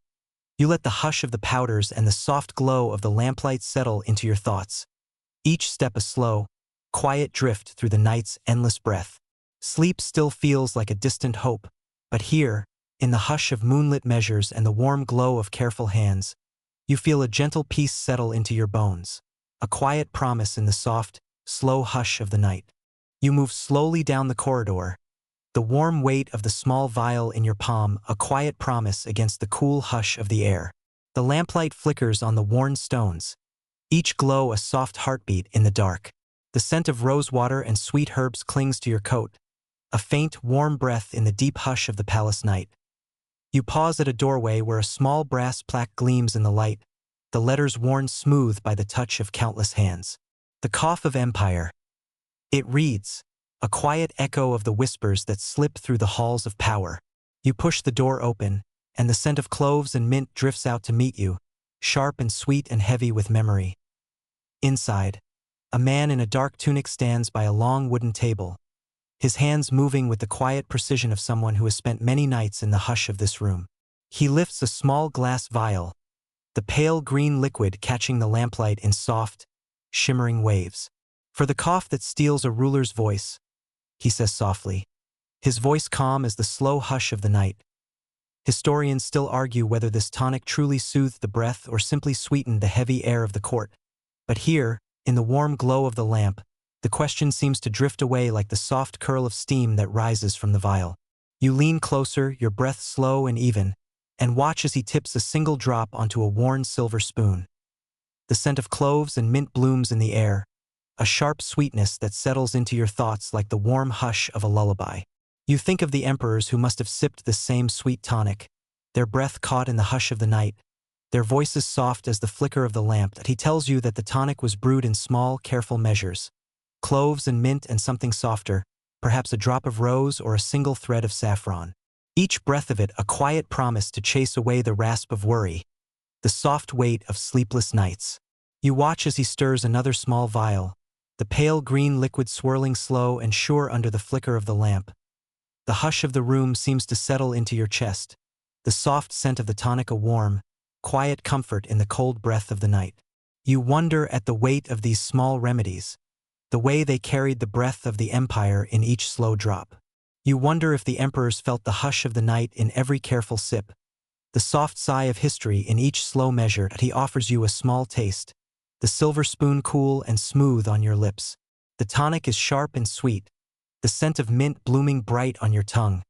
you let the hush of the powders and the soft glow of the lamplight settle into your thoughts. Each step a slow, quiet drift through the night's endless breath. Sleep still feels like a distant hope, but here, in the hush of moonlit measures and the warm glow of careful hands, you feel a gentle peace settle into your bones, a quiet promise in the soft, slow hush of the night. You move slowly down the corridor, the warm weight of the small vial in your palm a quiet promise against the cool hush of the air. The lamplight flickers on the worn stones, each glow a soft heartbeat in the dark. The scent of rosewater and sweet herbs clings to your coat, a faint, warm breath in the deep hush of the palace night. You pause at a doorway where a small brass plaque gleams in the light, the letters worn smooth by the touch of countless hands. "The Cough of Empire." It reads, a quiet echo of the whispers that slip through the halls of power. You push the door open, and the scent of cloves and mint drifts out to meet you, sharp and sweet and heavy with memory. Inside, a man in a dark tunic stands by a long wooden table, his hands moving with the quiet precision of someone who has spent many nights in the hush of this room. He lifts a small glass vial, the pale green liquid catching the lamplight in soft, shimmering waves. "For the cough that steals a ruler's voice, he says softly, his voice calm as the slow hush of the night. Historians still argue whether this tonic truly soothed the breath or simply sweetened the heavy air of the court. But here, in the warm glow of the lamp, the question seems to drift away like the soft curl of steam that rises from the vial. You lean closer, your breath slow and even, and watch as he tips a single drop onto a worn silver spoon. The scent of cloves and mint blooms in the air, a sharp sweetness that settles into your thoughts like the warm hush of a lullaby. You think of the emperors who must have sipped this same sweet tonic, their breath caught in the hush of the night, their voices soft as the flicker of the lamp. That he tells you that the tonic was brewed in small, careful measures. Cloves and mint and something softer, perhaps a drop of rose or a single thread of saffron. Each breath of it a quiet promise to chase away the rasp of worry, the soft weight of sleepless nights. You watch as he stirs another small vial, the pale green liquid swirling slow and sure under the flicker of the lamp. The hush of the room seems to settle into your chest, the soft scent of the tonic a warm, quiet comfort in the cold breath of the night. You wonder at the weight of these small remedies, the way they carried the breath of the empire in each slow drop. You wonder if the emperors felt the hush of the night in every careful sip, the soft sigh of history in each slow measure. That he offers you a small taste, the silver spoon cool and smooth on your lips. The tonic is sharp and sweet, the scent of mint blooming bright on your tongue,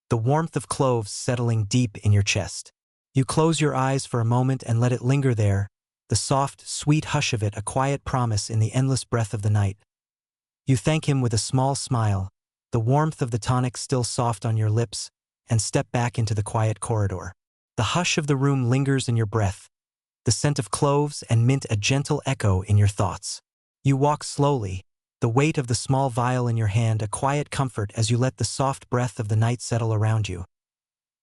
the warmth of cloves settling deep in your chest. You close your eyes for a moment and let it linger there, the soft, sweet hush of it a quiet promise in the endless breath of the night. You thank him with a small smile, the warmth of the tonic still soft on your lips, and step back into the quiet corridor. The hush of the room lingers in your breath, the scent of cloves and mint a gentle echo in your thoughts. You walk slowly, the weight of the small vial in your hand a quiet comfort as you let the soft breath of the night settle around you.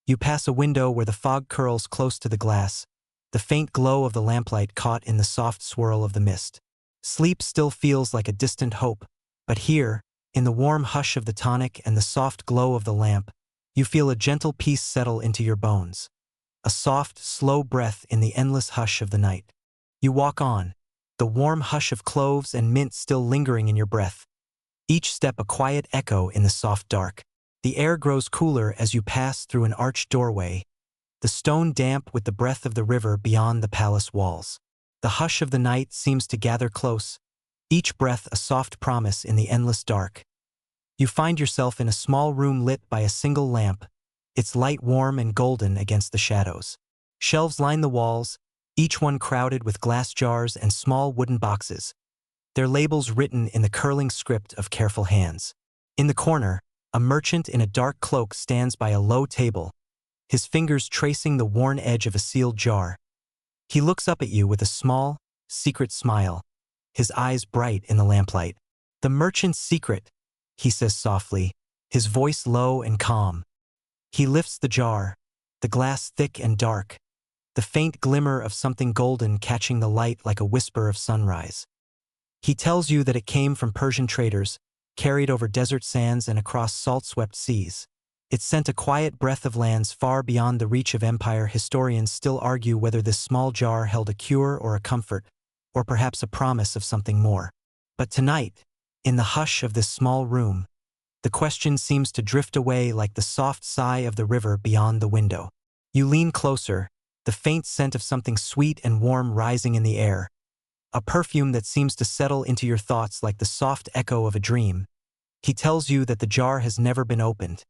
You pass a window where the fog curls close to the glass, the faint glow of the lamplight caught in the soft swirl of the mist. Sleep still feels like a distant hope, but here, in the warm hush of the tonic and the soft glow of the lamp, you feel a gentle peace settle into your bones. A soft, slow breath in the endless hush of the night. You walk on, the warm hush of cloves and mint still lingering in your breath. Each step a quiet echo in the soft dark. The air grows cooler as you pass through an arched doorway, the stone damp with the breath of the river beyond the palace walls. The hush of the night seems to gather close, each breath a soft promise in the endless dark. You find yourself in a small room lit by a single lamp, its light warm and golden against the shadows. Shelves line the walls, each one crowded with glass jars and small wooden boxes, their labels written in the curling script of careful hands. In the corner, a merchant in a dark cloak stands by a low table, his fingers tracing the worn edge of a sealed jar. He looks up at you with a small, secret smile, his eyes bright in the lamplight. "The merchant's secret," he says softly, his voice low and calm. He lifts the jar, the glass thick and dark, the faint glimmer of something golden catching the light like a whisper of sunrise. He tells you that it came from Persian traders, carried over desert sands and across salt-swept seas. It sent a quiet breath of lands far beyond the reach of empire. Historians still argue whether this small jar held a cure or a comfort, or perhaps a promise of something more. But tonight, in the hush of this small room, the question seems to drift away like the soft sigh of the river beyond the window. You lean closer, the faint scent of something sweet and warm rising in the air, a perfume that seems to settle into your thoughts like the soft echo of a dream. He tells you that the jar has never been opened.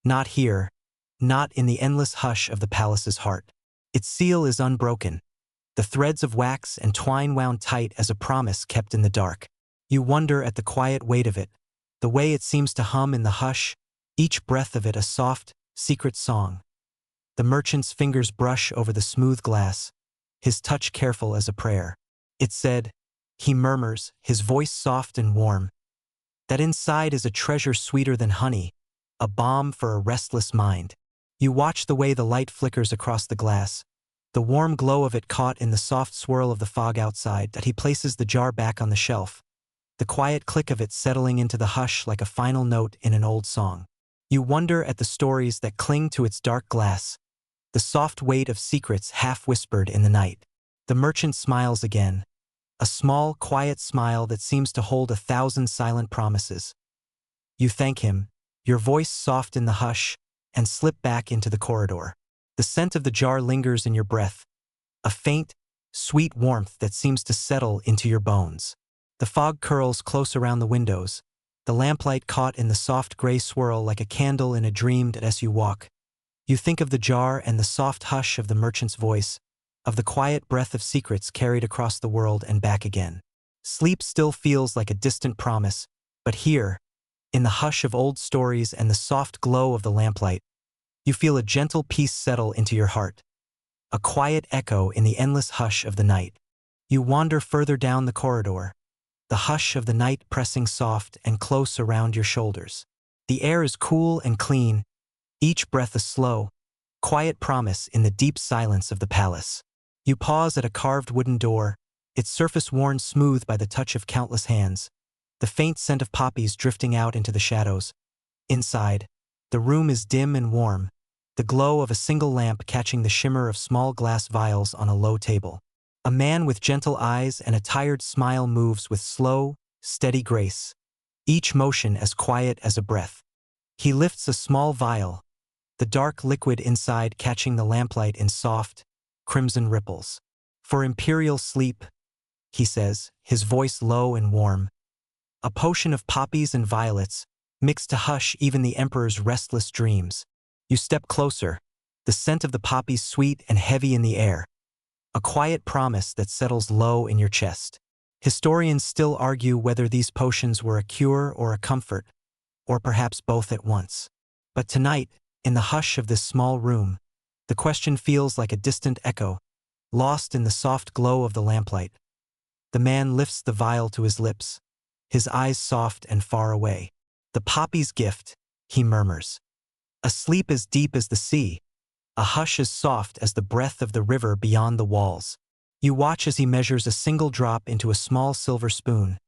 Not here, not in the endless hush of the palace's heart. Its seal is unbroken, the threads of wax and twine wound tight as a promise kept in the dark. You wonder at the quiet weight of it, the way it seems to hum in the hush, each breath of it a soft, secret song. The merchant's fingers brush over the smooth glass, his touch careful as a prayer. It said, he murmurs, his voice soft and warm, that inside is a treasure sweeter than honey, a balm for a restless mind. You watch the way the light flickers across the glass, the warm glow of it caught in the soft swirl of the fog outside. That he places the jar back on the shelf, the quiet click of it settling into the hush like a final note in an old song. You wonder at the stories that cling to its dark glass, the soft weight of secrets half-whispered in the night. The merchant smiles again, a small, quiet smile that seems to hold 1,000 silent promises. You thank him, your voice soft in the hush, and slip back into the corridor. The scent of the jar lingers in your breath, a faint, sweet warmth that seems to settle into your bones. The fog curls close around the windows, the lamplight caught in the soft gray swirl like a candle in a dream as you walk. You think of the jar and the soft hush of the merchant's voice, of the quiet breath of secrets carried across the world and back again. Sleep still feels like a distant promise, but here, in the hush of old stories and the soft glow of the lamplight, you feel a gentle peace settle into your heart, a quiet echo in the endless hush of the night. You wander further down the corridor, the hush of the night pressing soft and close around your shoulders. The air is cool and clean, each breath a slow, quiet promise in the deep silence of the palace. You pause at a carved wooden door, its surface worn smooth by the touch of countless hands, the faint scent of poppies drifting out into the shadows. Inside, the room is dim and warm, the glow of a single lamp catching the shimmer of small glass vials on a low table. A man with gentle eyes and a tired smile moves with slow, steady grace, each motion as quiet as a breath. He lifts a small vial, the dark liquid inside catching the lamplight in soft, crimson ripples. "For Imperial sleep," he says, his voice low and warm. A potion of poppies and violets, mixed to hush even the Emperor's restless dreams. You step closer, the scent of the poppies sweet and heavy in the air, a quiet promise that settles low in your chest. Historians still argue whether these potions were a cure or a comfort, or perhaps both at once. But tonight, in the hush of this small room, the question feels like a distant echo, lost in the soft glow of the lamplight. The man lifts the vial to his lips, his eyes soft and far away. "The poppy's gift," he murmurs. "A sleep as deep as the sea, a hush as soft as the breath of the river beyond the walls." You watch as he measures a single drop into a small silver spoon,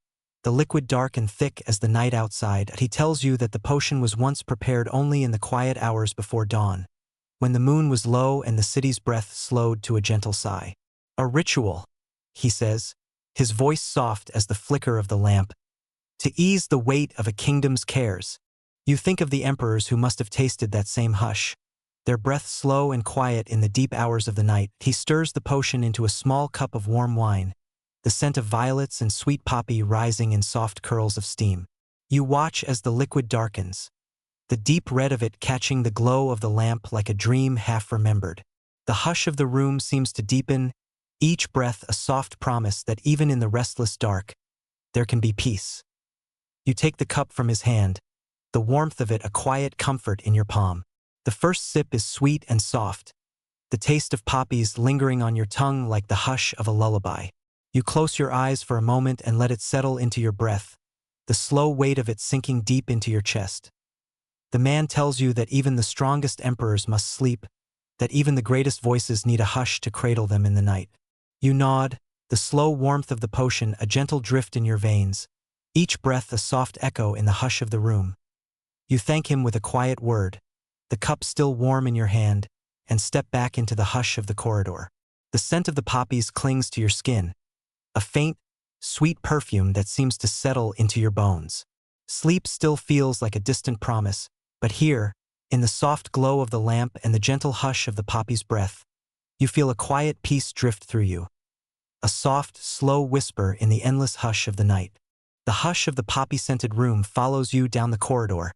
the liquid dark and thick as the night outside. He tells you that the potion was once prepared only in the quiet hours before dawn, when the moon was low and the city's breath slowed to a gentle sigh. "A ritual," he says, his voice soft as the flicker of the lamp, "to ease the weight of a kingdom's cares." You think of the emperors who must have tasted that same hush, their breath slow and quiet in the deep hours of the night. He stirs the potion into a small cup of warm wine, the scent of violets and sweet poppy rising in soft curls of steam. You watch as the liquid darkens, the deep red of it catching the glow of the lamp like a dream half remembered. The hush of the room seems to deepen, each breath a soft promise that even in the restless dark, there can be peace. You take the cup from his hand, the warmth of it a quiet comfort in your palm. The first sip is sweet and soft, the taste of poppies lingering on your tongue like the hush of a lullaby. You close your eyes for a moment and let it settle into your breath, the slow weight of it sinking deep into your chest. The man tells you that even the strongest emperors must sleep, that even the greatest voices need a hush to cradle them in the night. You nod, the slow warmth of the potion a gentle drift in your veins, each breath a soft echo in the hush of the room. You thank him with a quiet word, the cup still warm in your hand, and step back into the hush of the corridor. The scent of the poppies clings to your skin, a faint, sweet perfume that seems to settle into your bones. Sleep still feels like a distant promise, but here, in the soft glow of the lamp and the gentle hush of the poppy's breath, you feel a quiet peace drift through you, a soft, slow whisper in the endless hush of the night. The hush of the poppy-scented room follows you down the corridor,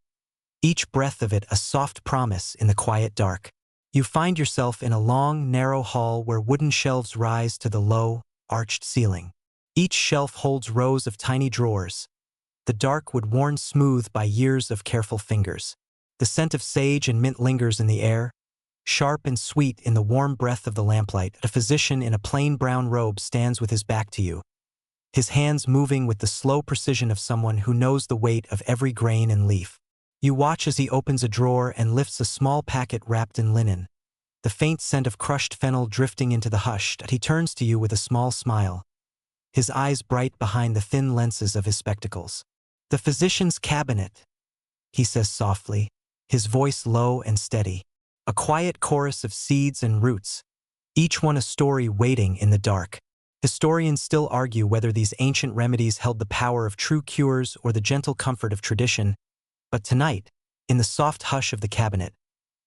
each breath of it a soft promise in the quiet dark. You find yourself in a long, narrow hall where wooden shelves rise to the low, arched ceiling. Each shelf holds rows of tiny drawers, the dark wood worn smooth by years of careful fingers. The scent of sage and mint lingers in the air, sharp and sweet in the warm breath of the lamplight. A physician in a plain brown robe stands with his back to you, his hands moving with the slow precision of someone who knows the weight of every grain and leaf. You watch as he opens a drawer and lifts a small packet wrapped in linen, the faint scent of crushed fennel drifting into the hush. He turns to you with a small smile, his eyes bright behind the thin lenses of his spectacles. "The physician's cabinet," he says softly, his voice low and steady. A quiet chorus of seeds and roots, each one a story waiting in the dark. Historians still argue whether these ancient remedies held the power of true cures or the gentle comfort of tradition, But tonight, in the soft hush of the cabinet,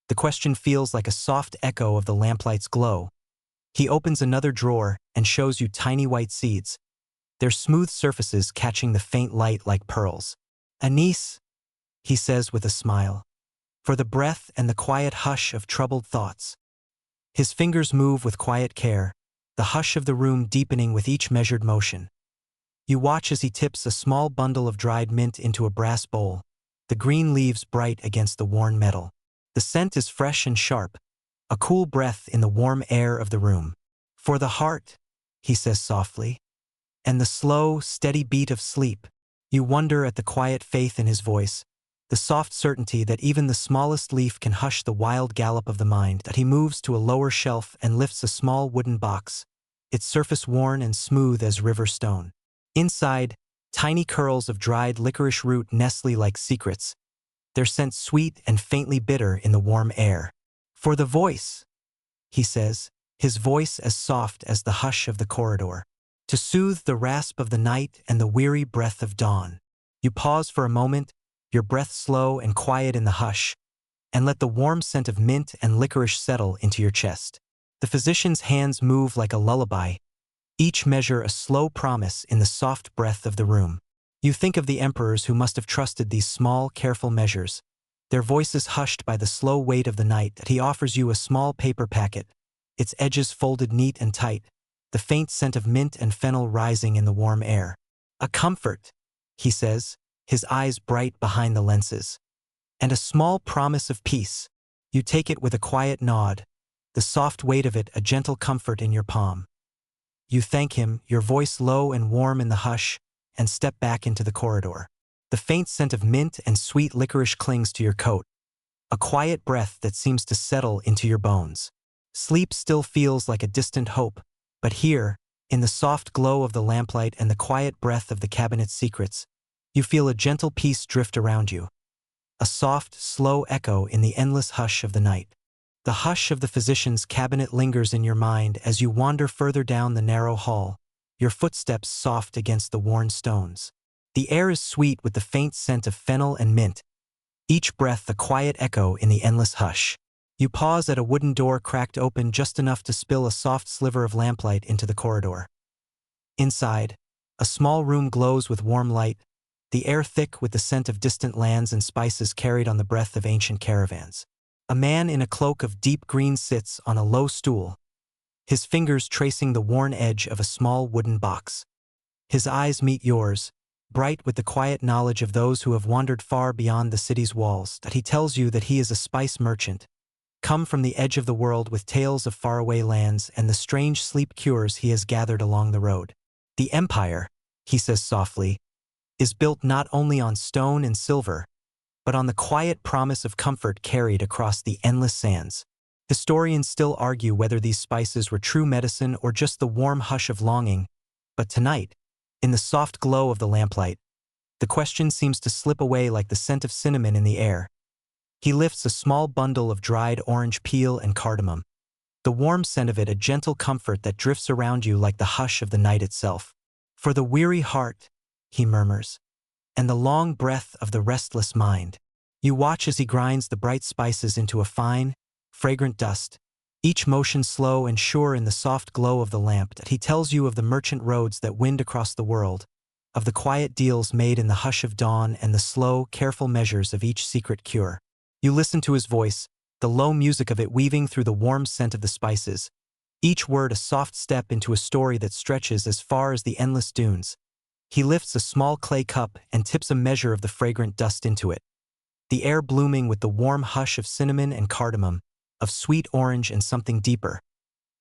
the question feels like a soft echo of the lamplight's glow. He opens another drawer and shows you tiny white seeds, their smooth surfaces catching the faint light like pearls. "Anise," he says with a smile, "for the breath and the quiet hush of troubled thoughts." His fingers move with quiet care, the hush of the room deepening with each measured motion. You watch as he tips a small bundle of dried mint into a brass bowl, the green leaves bright against the worn metal. The scent is fresh and sharp, a cool breath in the warm air of the room. "For the heart," he says softly, "and the slow, steady beat of sleep." You wonder at the quiet faith in his voice, the soft certainty that even the smallest leaf can hush the wild gallop of the mind. That he moves to a lower shelf and lifts a small wooden box, its surface worn and smooth as river stone. Inside, tiny curls of dried licorice root nestle like secrets, their scent sweet and faintly bitter in the warm air. "For the voice," he says, his voice as soft as the hush of the corridor, "to soothe the rasp of the night and the weary breath of dawn." You pause for a moment, your breath slow and quiet in the hush, and let the warm scent of mint and licorice settle into your chest. The physician's hands move like a lullaby, each measure a slow promise in the soft breath of the room. You think of the emperors who must have trusted these small, careful measures, their voices hushed by the slow weight of the night. That he offers you a small paper packet, its edges folded neat and tight, the faint scent of mint and fennel rising in the warm air. "A comfort," he says, his eyes bright behind the lenses, "and a small promise of peace." You take it with a quiet nod, the soft weight of it a gentle comfort in your palm. You thank him, your voice low and warm in the hush, and step back into the corridor. The faint scent of mint and sweet licorice clings to your coat, a quiet breath that seems to settle into your bones. Sleep still feels like a distant hope, but here, in the soft glow of the lamplight and the quiet breath of the cabinet's secrets, you feel a gentle peace drift around you, a soft, slow echo in the endless hush of the night. The hush of the physician's cabinet lingers in your mind as you wander further down the narrow hall, your footsteps soft against the worn stones. The air is sweet with the faint scent of fennel and mint, each breath a quiet echo in the endless hush. You pause at a wooden door cracked open just enough to spill a soft sliver of lamplight into the corridor. Inside, a small room glows with warm light, the air thick with the scent of distant lands and spices carried on the breath of ancient caravans. A man in a cloak of deep green sits on a low stool, his fingers tracing the worn edge of a small wooden box. His eyes meet yours, bright with the quiet knowledge of those who have wandered far beyond the city's walls. That he tells you that he is a spice merchant, come from the edge of the world with tales of faraway lands and the strange sleep cures he has gathered along the road. "The empire," he says softly, "is built not only on stone and silver, but on the quiet promise of comfort carried across the endless sands." Historians still argue whether these spices were true medicine or just the warm hush of longing, but tonight, in the soft glow of the lamplight, the question seems to slip away like the scent of cinnamon in the air. He lifts a small bundle of dried orange peel and cardamom, the warm scent of it a gentle comfort that drifts around you like the hush of the night itself. "For the weary heart," he murmurs, "and the long breath of the restless mind." You watch as he grinds the bright spices into a fine, fragrant dust, each motion slow and sure in the soft glow of the lamp. That he tells you of the merchant roads that wind across the world, of the quiet deals made in the hush of dawn and the slow, careful measures of each secret cure. You listen to his voice, the low music of it weaving through the warm scent of the spices, each word a soft step into a story that stretches as far as the endless dunes. He lifts a small clay cup and tips a measure of the fragrant dust into it, the air blooming with the warm hush of cinnamon and cardamom, of sweet orange and something deeper,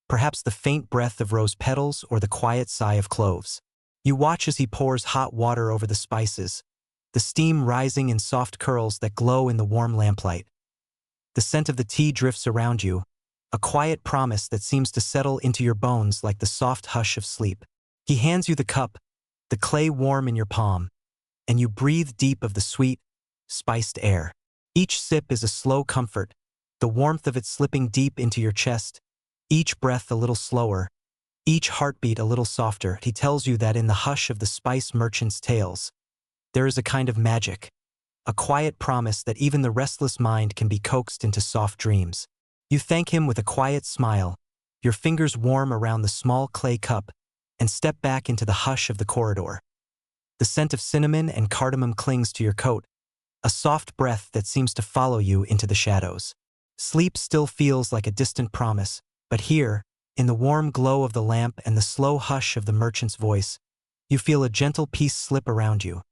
perhaps the faint breath of rose petals or the quiet sigh of cloves. You watch as he pours hot water over the spices, the steam rising in soft curls that glow in the warm lamplight. The scent of the tea drifts around you, a quiet promise that seems to settle into your bones like the soft hush of sleep. He hands you the cup, the clay warm in your palm, and you breathe deep of the sweet, spiced air. Each sip is a slow comfort, the warmth of it slipping deep into your chest, each breath a little slower, each heartbeat a little softer. He tells you that in the hush of the spice merchant's tales, there is a kind of magic, a quiet promise that even the restless mind can be coaxed into soft dreams. You thank him with a quiet smile, your fingers warm around the small clay cup, and step back into the hush of the corridor. The scent of cinnamon and cardamom clings to your coat, a soft breath that seems to follow you into the shadows. Sleep still feels like a distant promise, but here, in the warm glow of the lamp and the slow hush of the merchant's voice, you feel a gentle peace slip around you,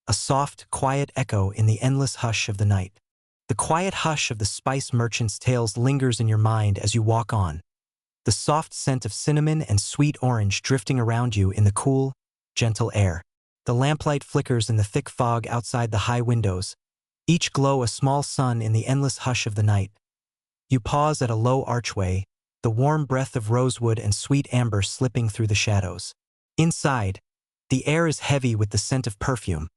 a soft, quiet echo in the endless hush of the night. The quiet hush of the spice merchant's tales lingers in your mind as you walk on, the soft scent of cinnamon and sweet orange drifting around you in the cool, gentle air. The lamplight flickers in the thick fog outside the high windows, each glow a small sun in the endless hush of the night. You pause at a low archway, the warm breath of rosewood and sweet amber slipping through the shadows. Inside, the air is heavy with the scent of perfume,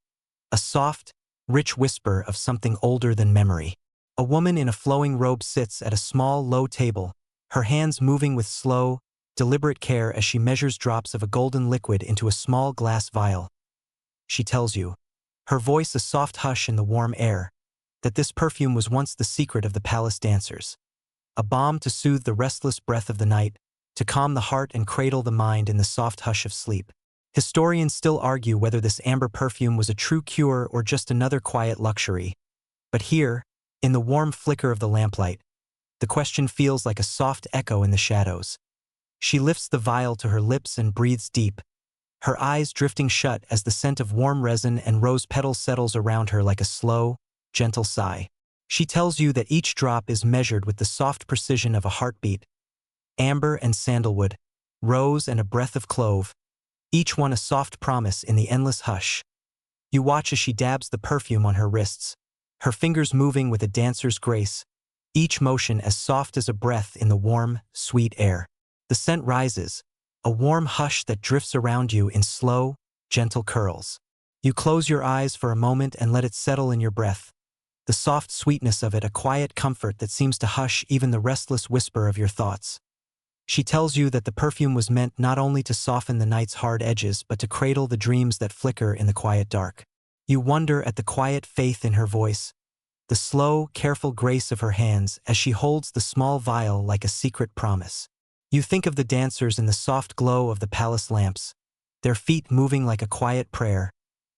a soft, rich whisper of something older than memory. A woman in a flowing robe sits at a small, low table, her hands moving with slow, deliberate care as she measures drops of a golden liquid into a small glass vial. She tells you, her voice a soft hush in the warm air, that this perfume was once the secret of the palace dancers. A balm to soothe the restless breath of the night, to calm the heart and cradle the mind in the soft hush of sleep. Historians still argue whether this amber perfume was a true cure or just another quiet luxury. But here, in the warm flicker of the lamplight, the question feels like a soft echo in the shadows. She lifts the vial to her lips and breathes deep, her eyes drifting shut as the scent of warm resin and rose petals settles around her like a slow, gentle sigh. She tells you that each drop is measured with the soft precision of a heartbeat. Amber and sandalwood, rose and a breath of clove, each one a soft promise in the endless hush. You watch as she dabs the perfume on her wrists, her fingers moving with a dancer's grace, each motion as soft as a breath in the warm, sweet air. The scent rises, a warm hush that drifts around you in slow, gentle curls. You close your eyes for a moment and let it settle in your breath, the soft sweetness of it a quiet comfort that seems to hush even the restless whisper of your thoughts. She tells you that the perfume was meant not only to soften the night's hard edges but to cradle the dreams that flicker in the quiet dark. You wonder at the quiet faith in her voice, the slow, careful grace of her hands as she holds the small vial like a secret promise. You think of the dancers in the soft glow of the palace lamps, their feet moving like a quiet prayer,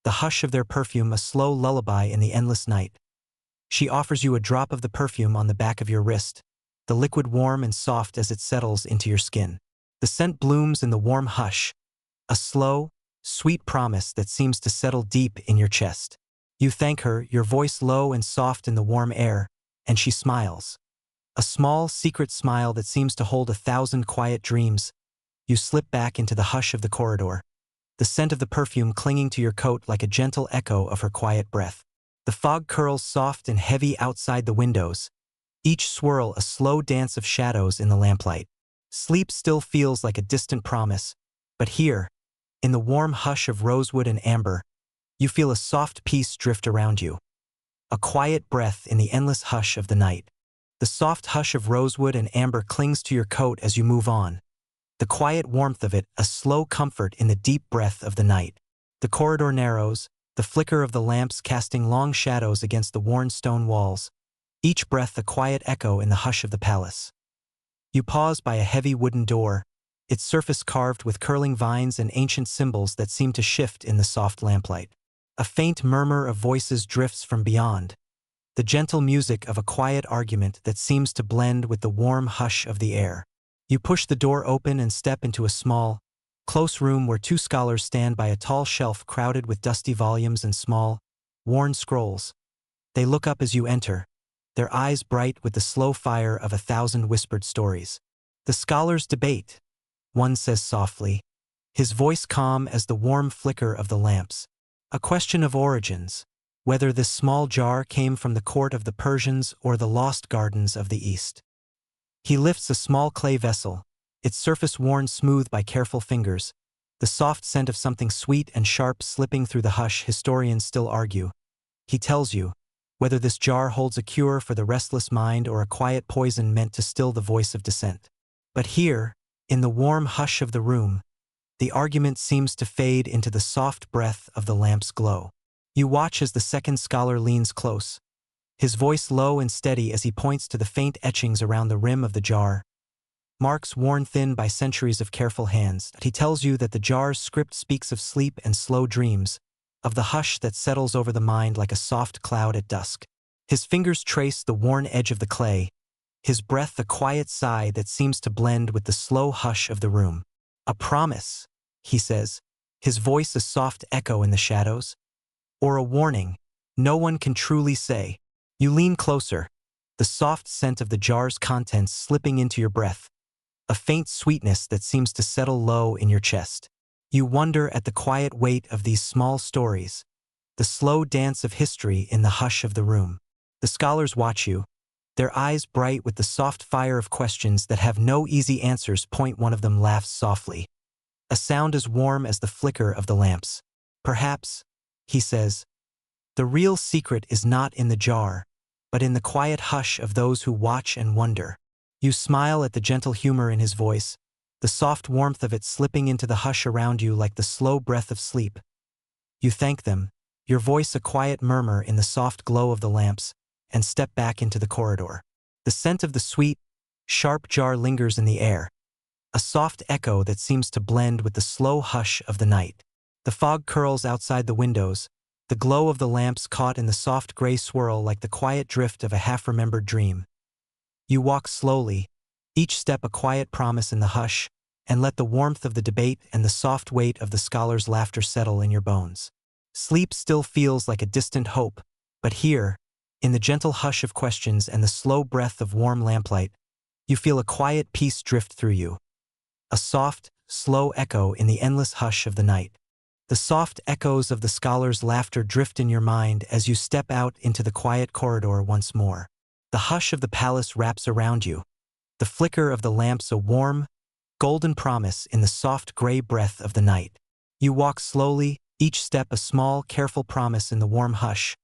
the hush of their perfume a slow lullaby in the endless night. She offers you a drop of the perfume on the back of your wrist, the liquid warm and soft as it settles into your skin. The scent blooms in the warm hush, a slow, sweet promise that seems to settle deep in your chest. You thank her, your voice low and soft in the warm air, and she smiles. A small, secret smile that seems to hold 1,000 quiet dreams. You slip back into the hush of the corridor, the scent of the perfume clinging to your coat like a gentle echo of her quiet breath. The fog curls soft and heavy outside the windows, each swirl a slow dance of shadows in the lamplight. Sleep still feels like a distant promise, but here, in the warm hush of rosewood and amber, you feel a soft peace drift around you, a quiet breath in the endless hush of the night. The soft hush of rosewood and amber clings to your coat as you move on, the quiet warmth of it a slow comfort in the deep breath of the night. The corridor narrows, the flicker of the lamps casting long shadows against the worn stone walls, each breath a quiet echo in the hush of the palace. You pause by a heavy wooden door, its surface carved with curling vines and ancient symbols that seem to shift in the soft lamplight. A faint murmur of voices drifts from beyond, the gentle music of a quiet argument that seems to blend with the warm hush of the air. You push the door open and step into a small, close room where two scholars stand by a tall shelf crowded with dusty volumes and small, worn scrolls. They look up as you enter, their eyes bright with the slow fire of 1,000 whispered stories. The scholars debate, one says softly, his voice calm as the warm flicker of the lamps. A question of origins, whether this small jar came from the court of the Persians or the lost gardens of the East. He lifts a small clay vessel, its surface worn smooth by careful fingers, the soft scent of something sweet and sharp slipping through the hush. Historians still argue. He tells you, whether this jar holds a cure for the restless mind or a quiet poison meant to still the voice of dissent. But here, in the warm hush of the room, the argument seems to fade into the soft breath of the lamp's glow. You watch as the second scholar leans close, his voice low and steady as he points to the faint etchings around the rim of the jar, marks worn thin by centuries of careful hands. He tells you that the jar's script speaks of sleep and slow dreams, of the hush that settles over the mind like a soft cloud at dusk. His fingers trace the worn edge of the clay, his breath a quiet sigh that seems to blend with the slow hush of the room. A promise, he says, his voice a soft echo in the shadows. Or a warning, no one can truly say. You lean closer, the soft scent of the jar's contents slipping into your breath, a faint sweetness that seems to settle low in your chest. You wonder at the quiet weight of these small stories, the slow dance of history in the hush of the room. The scholars watch you, their eyes bright with the soft fire of questions that have no easy answers. One of them laughs softly, a sound as warm as the flicker of the lamps. Perhaps, he says, the real secret is not in the jar, but in the quiet hush of those who watch and wonder. You smile at the gentle humor in his voice, the soft warmth of it slipping into the hush around you like the slow breath of sleep. You thank them, your voice a quiet murmur in the soft glow of the lamps, and step back into the corridor. The scent of the sweet, sharp jar lingers in the air, a soft echo that seems to blend with the slow hush of the night. The fog curls outside the windows, the glow of the lamps caught in the soft gray swirl like the quiet drift of a half-remembered dream. You walk slowly, each step a quiet promise in the hush, and let the warmth of the debate and the soft weight of the scholar's laughter settle in your bones. Sleep still feels like a distant hope, but here, in the gentle hush of questions and the slow breath of warm lamplight, you feel a quiet peace drift through you. A soft, slow echo in the endless hush of the night. The soft echoes of the scholar's laughter drift in your mind as you step out into the quiet corridor once more. The hush of the palace wraps around you, the flicker of the lamps a warm, golden promise in the soft gray breath of the night. You walk slowly, each step a small, careful promise in the warm hush.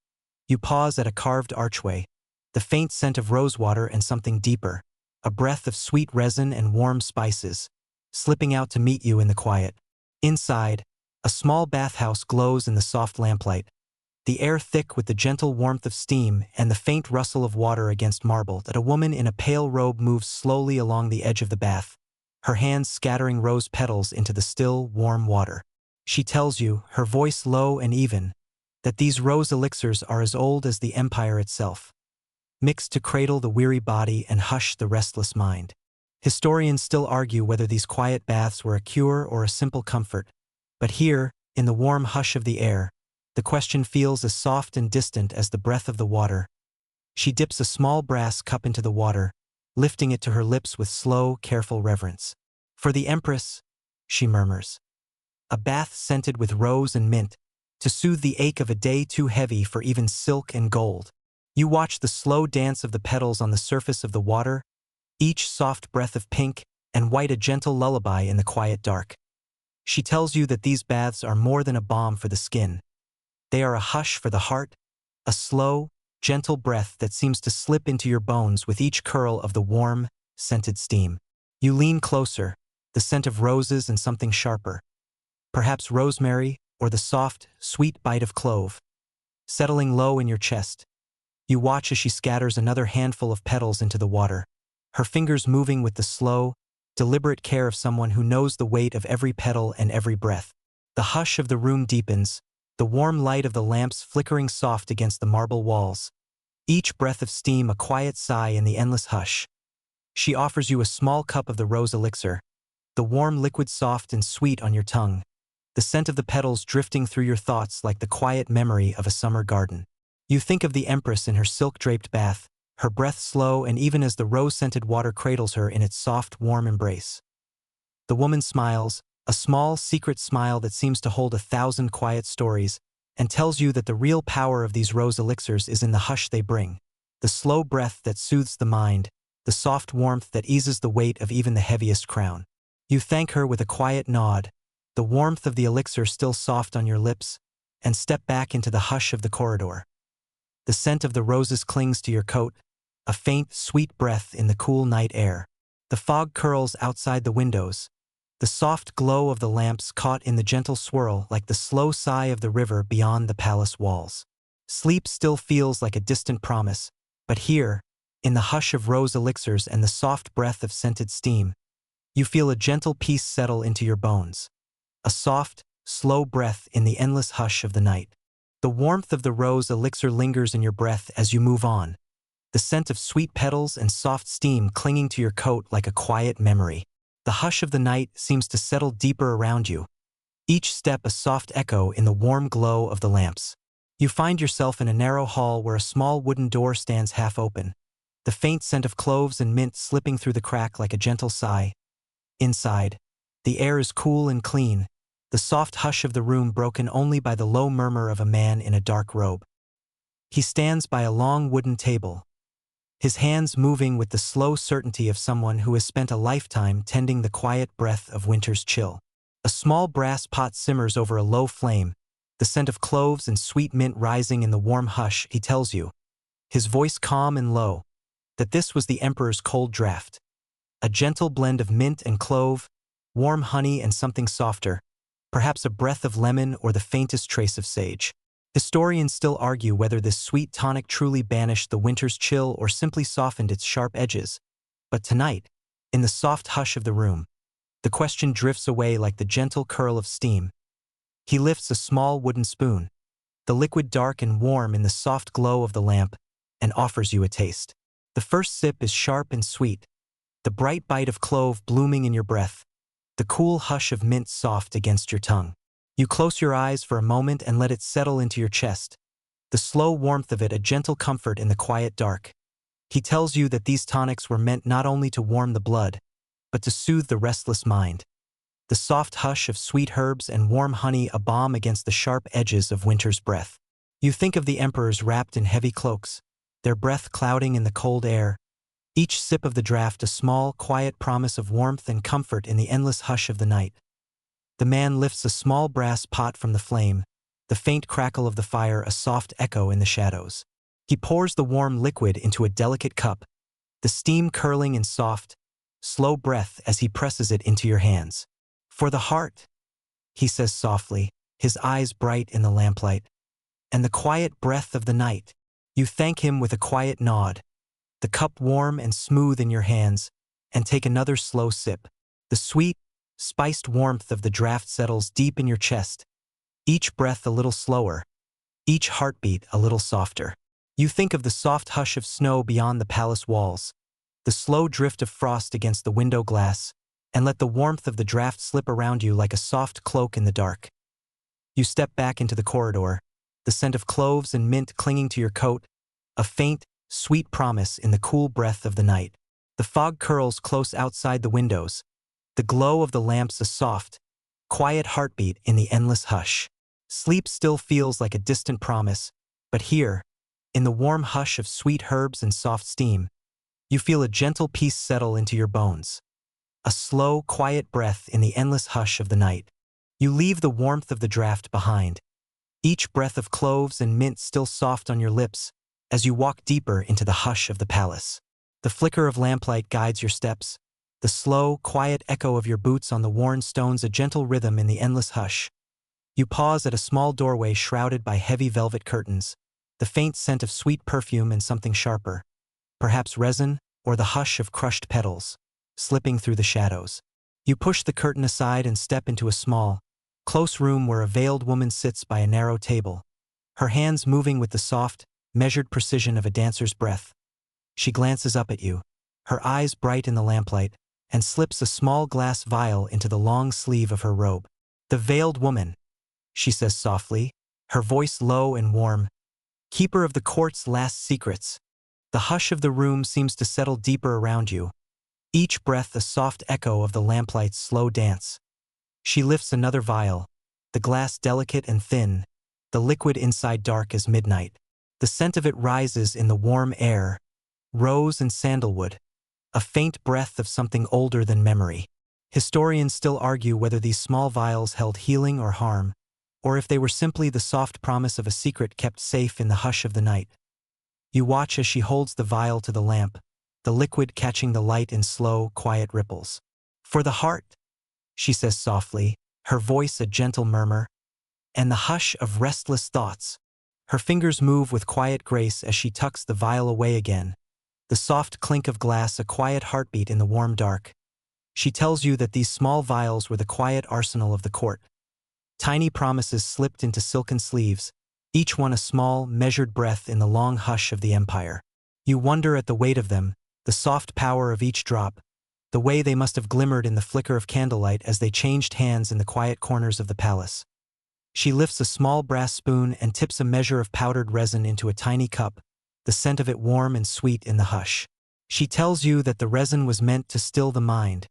You pause at a carved archway, the faint scent of rosewater and something deeper, a breath of sweet resin and warm spices, slipping out to meet you in the quiet. Inside, a small bathhouse glows in the soft lamplight, the air thick with the gentle warmth of steam and the faint rustle of water against marble. That a woman in a pale robe moves slowly along the edge of the bath, her hands scattering rose petals into the still, warm water. She tells you, her voice low and even, that these rose elixirs are as old as the empire itself, mixed to cradle the weary body and hush the restless mind. Historians still argue whether these quiet baths were a cure or a simple comfort, but here, in the warm hush of the air, the question feels as soft and distant as the breath of the water. She dips a small brass cup into the water, lifting it to her lips with slow, careful reverence. For the Empress, she murmurs. A bath scented with rose and mint, to soothe the ache of a day too heavy for even silk and gold. You watch the slow dance of the petals on the surface of the water, each soft breath of pink and white a gentle lullaby in the quiet dark. She tells you that these baths are more than a balm for the skin. They are a hush for the heart, a slow, gentle breath that seems to slip into your bones with each curl of the warm, scented steam. You lean closer, the scent of roses and something sharper, perhaps rosemary or the soft, sweet bite of clove, settling low in your chest. You watch as she scatters another handful of petals into the water, her fingers moving with the slow, deliberate care of someone who knows the weight of every petal and every breath. The hush of the room deepens, the warm light of the lamps flickering soft against the marble walls, each breath of steam a quiet sigh in the endless hush. She offers you a small cup of the rose elixir, the warm liquid soft and sweet on your tongue, the scent of the petals drifting through your thoughts like the quiet memory of a summer garden. You think of the Empress in her silk-draped bath, her breath slow and even as the rose-scented water cradles her in its soft, warm embrace. The woman smiles, a small, secret smile that seems to hold 1,000 quiet stories, and tells you that the real power of these rose elixirs is in the hush they bring, the slow breath that soothes the mind, the soft warmth that eases the weight of even the heaviest crown. You thank her with a quiet nod, the warmth of the elixir still soft on your lips, and step back into the hush of the corridor. The scent of the roses clings to your coat, a faint, sweet breath in the cool night air. The fog curls outside the windows, the soft glow of the lamps caught in the gentle swirl like the slow sigh of the river beyond the palace walls. Sleep still feels like a distant promise, but here, in the hush of rose elixirs and the soft breath of scented steam, you feel a gentle peace settle into your bones. A soft, slow breath in the endless hush of the night. The warmth of the rose elixir lingers in your breath as you move on, the scent of sweet petals and soft steam clinging to your coat like a quiet memory. The hush of the night seems to settle deeper around you, each step a soft echo in the warm glow of the lamps. You find yourself in a narrow hall where a small wooden door stands half open, the faint scent of cloves and mint slipping through the crack like a gentle sigh. Inside, the air is cool and clean, the soft hush of the room broken only by the low murmur of a man in a dark robe. He stands by a long wooden table, his hands moving with the slow certainty of someone who has spent a lifetime tending the quiet breath of winter's chill. A small brass pot simmers over a low flame, the scent of cloves and sweet mint rising in the warm hush. He tells you, his voice calm and low, that this was the emperor's cold draft. A gentle blend of mint and clove, warm honey and something softer, perhaps a breath of lemon or the faintest trace of sage. Historians still argue whether this sweet tonic truly banished the winter's chill or simply softened its sharp edges. But tonight, in the soft hush of the room, the question drifts away like the gentle curl of steam. He lifts a small wooden spoon, the liquid dark and warm in the soft glow of the lamp, and offers you a taste. The first sip is sharp and sweet, the bright bite of clove blooming in your breath, the cool hush of mint soft against your tongue. You close your eyes for a moment and let it settle into your chest, the slow warmth of it a gentle comfort in the quiet dark. He tells you that these tonics were meant not only to warm the blood, but to soothe the restless mind. The soft hush of sweet herbs and warm honey a balm against the sharp edges of winter's breath. You think of the emperors wrapped in heavy cloaks, their breath clouding in the cold air, each sip of the draught a small, quiet promise of warmth and comfort in the endless hush of the night. The man lifts a small brass pot from the flame, the faint crackle of the fire a soft echo in the shadows. He pours the warm liquid into a delicate cup, the steam curling in soft, slow breath as he presses it into your hands. For the heart, he says softly, his eyes bright in the lamplight, and the quiet breath of the night. You thank him with a quiet nod, the cup warm and smooth in your hands, and take another slow sip. The sweet, spiced warmth of the draught settles deep in your chest, each breath a little slower, each heartbeat a little softer. You think of the soft hush of snow beyond the palace walls, the slow drift of frost against the window glass, and let the warmth of the draught slip around you like a soft cloak in the dark. You step back into the corridor, the scent of cloves and mint clinging to your coat, a faint, sweet promise in the cool breath of the night. The fog curls close outside the windows, the glow of the lamps a soft, quiet heartbeat in the endless hush. Sleep still feels like a distant promise, but here, in the warm hush of sweet herbs and soft steam, you feel a gentle peace settle into your bones. A slow, quiet breath in the endless hush of the night. You leave the warmth of the draught behind, each breath of cloves and mint still soft on your lips as you walk deeper into the hush of the palace. The flicker of lamplight guides your steps, the slow, quiet echo of your boots on the worn stones a gentle rhythm in the endless hush. You pause at a small doorway shrouded by heavy velvet curtains, the faint scent of sweet perfume and something sharper, perhaps resin or the hush of crushed petals, slipping through the shadows. You push the curtain aside and step into a small, close room where a veiled woman sits by a narrow table, her hands moving with the soft, measured precision of a dancer's breath. She glances up at you, her eyes bright in the lamplight, and slips a small glass vial into the long sleeve of her robe. The veiled woman, she says softly, her voice low and warm, keeper of the court's last secrets. The hush of the room seems to settle deeper around you, each breath a soft echo of the lamplight's slow dance. She lifts another vial, the glass delicate and thin, the liquid inside dark as midnight. The scent of it rises in the warm air, rose and sandalwood, a faint breath of something older than memory. Historians still argue whether these small vials held healing or harm, or if they were simply the soft promise of a secret kept safe in the hush of the night. You watch as she holds the vial to the lamp, the liquid catching the light in slow, quiet ripples. For the heart, she says softly, her voice a gentle murmur, and the hush of restless thoughts. Her fingers move with quiet grace as she tucks the vial away again, the soft clink of glass a quiet heartbeat in the warm dark. She tells you that these small vials were the quiet arsenal of the court. Tiny promises slipped into silken sleeves, each one a small, measured breath in the long hush of the empire. You wonder at the weight of them, the soft power of each drop, the way they must have glimmered in the flicker of candlelight as they changed hands in the quiet corners of the palace. She lifts a small brass spoon and tips a measure of powdered resin into a tiny cup, the scent of it warm and sweet in the hush. She tells you that the resin was meant to still the mind,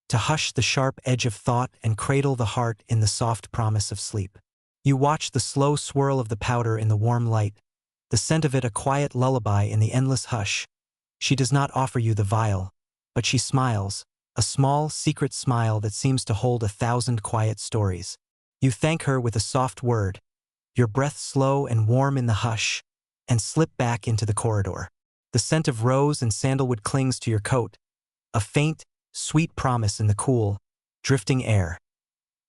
to hush the sharp edge of thought and cradle the heart in the soft promise of sleep. You watch the slow swirl of the powder in the warm light, the scent of it a quiet lullaby in the endless hush. She does not offer you the vial, but she smiles, a small, secret smile that seems to hold 1,000 quiet stories. You thank her with a soft word, your breath slow and warm in the hush, and slip back into the corridor. The scent of rose and sandalwood clings to your coat, a faint, sweet promise in the cool, drifting air.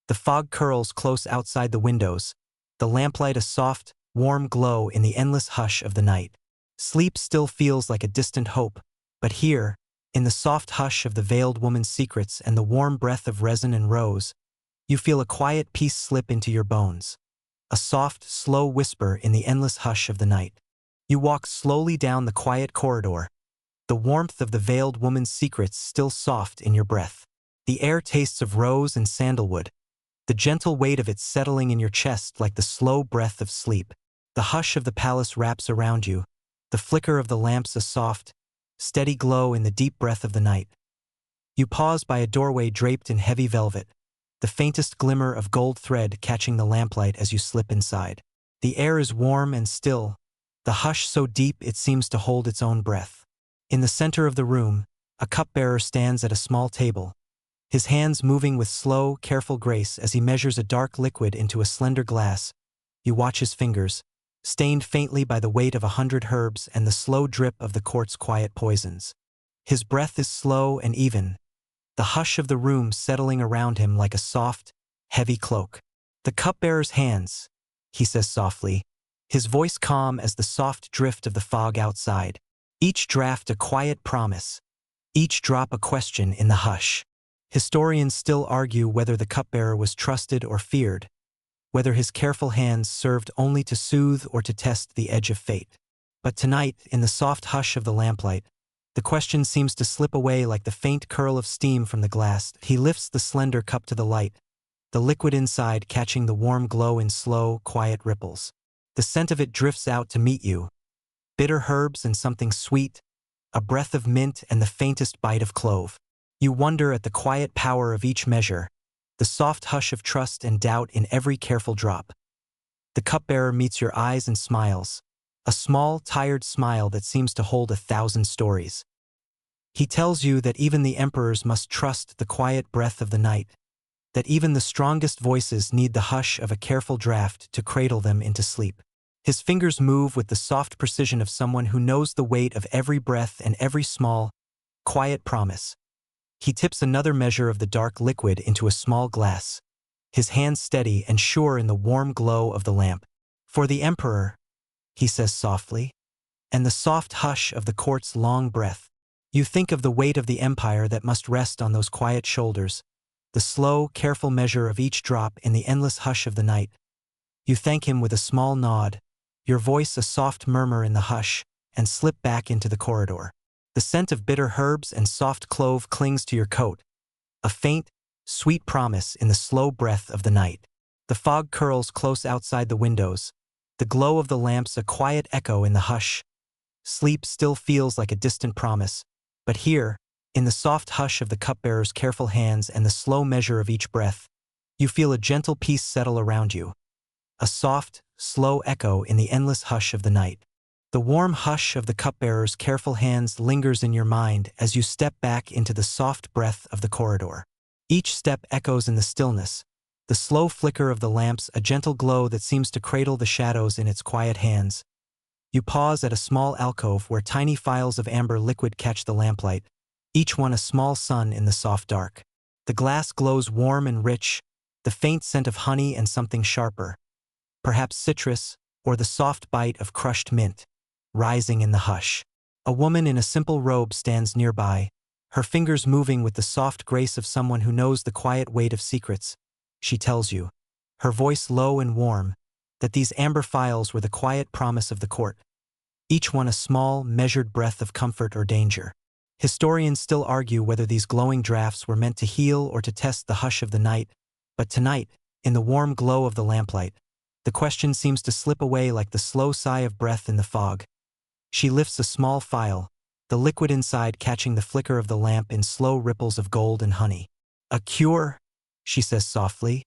The fog curls close outside the windows, the lamplight a soft, warm glow in the endless hush of the night. Sleep still feels like a distant hope, but here, in the soft hush of the veiled woman's secrets and the warm breath of resin and rose, you feel a quiet peace slip into your bones, a soft, slow whisper in the endless hush of the night. You walk slowly down the quiet corridor, the warmth of the veiled woman's secrets still soft in your breath. The air tastes of rose and sandalwood, the gentle weight of it settling in your chest like the slow breath of sleep. The hush of the palace wraps around you, the flicker of the lamps a soft, steady glow in the deep breath of the night. You pause by a doorway draped in heavy velvet, the faintest glimmer of gold thread catching the lamplight as you slip inside. The air is warm and still, the hush so deep it seems to hold its own breath. In the center of the room, a cupbearer stands at a small table, his hands moving with slow, careful grace as he measures a dark liquid into a slender glass. You watch his fingers, stained faintly by the weight of 100 herbs and the slow drip of the court's quiet poisons. His breath is slow and even, the hush of the room settling around him like a soft, heavy cloak. "The cupbearer's hands," he says softly, his voice calm as the soft drift of the fog outside. Each draft a quiet promise, each drop a question in the hush. Historians still argue whether the cupbearer was trusted or feared, whether his careful hands served only to soothe or to test the edge of fate. But tonight, in the soft hush of the lamplight, the question seems to slip away like the faint curl of steam from the glass. He lifts the slender cup to the light, the liquid inside catching the warm glow in slow, quiet ripples. The scent of it drifts out to meet you, bitter herbs and something sweet, a breath of mint and the faintest bite of clove. You wonder at the quiet power of each measure, the soft hush of trust and doubt in every careful drop. The cupbearer meets your eyes and smiles, a small, tired smile that seems to hold 1,000 stories. He tells you that even the emperors must trust the quiet breath of the night, that even the strongest voices need the hush of a careful draft to cradle them into sleep. His fingers move with the soft precision of someone who knows the weight of every breath and every small, quiet promise. He tips another measure of the dark liquid into a small glass, his hands steady and sure in the warm glow of the lamp. "For the emperor," he says softly, and the soft hush of the court's long breath. You think of the weight of the empire that must rest on those quiet shoulders, the slow, careful measure of each drop in the endless hush of the night. You thank him with a small nod, your voice a soft murmur in the hush, and slip back into the corridor. The scent of bitter herbs and soft clove clings to your coat, a faint, sweet promise in the slow breath of the night. The fog curls close outside the windows, the glow of the lamps a quiet echo in the hush. Sleep still feels like a distant promise, but here, in the soft hush of the cupbearer's careful hands and the slow measure of each breath, you feel a gentle peace settle around you, a soft, slow echo in the endless hush of the night. The warm hush of the cupbearer's careful hands lingers in your mind as you step back into the soft breath of the corridor. Each step echoes in the stillness, the slow flicker of the lamps a gentle glow that seems to cradle the shadows in its quiet hands. You pause at a small alcove where tiny phials of amber liquid catch the lamplight, each one a small sun in the soft dark. The glass glows warm and rich, the faint scent of honey and something sharper, perhaps citrus or the soft bite of crushed mint, rising in the hush. A woman in a simple robe stands nearby, her fingers moving with the soft grace of someone who knows the quiet weight of secrets. She tells you, her voice low and warm, that these amber phials were the quiet promise of the court, each one a small, measured breath of comfort or danger. Historians still argue whether these glowing draughts were meant to heal or to test the hush of the night, but tonight, in the warm glow of the lamplight, the question seems to slip away like the slow sigh of breath in the fog. She lifts a small phial, the liquid inside catching the flicker of the lamp in slow ripples of gold and honey. A cure, she says softly,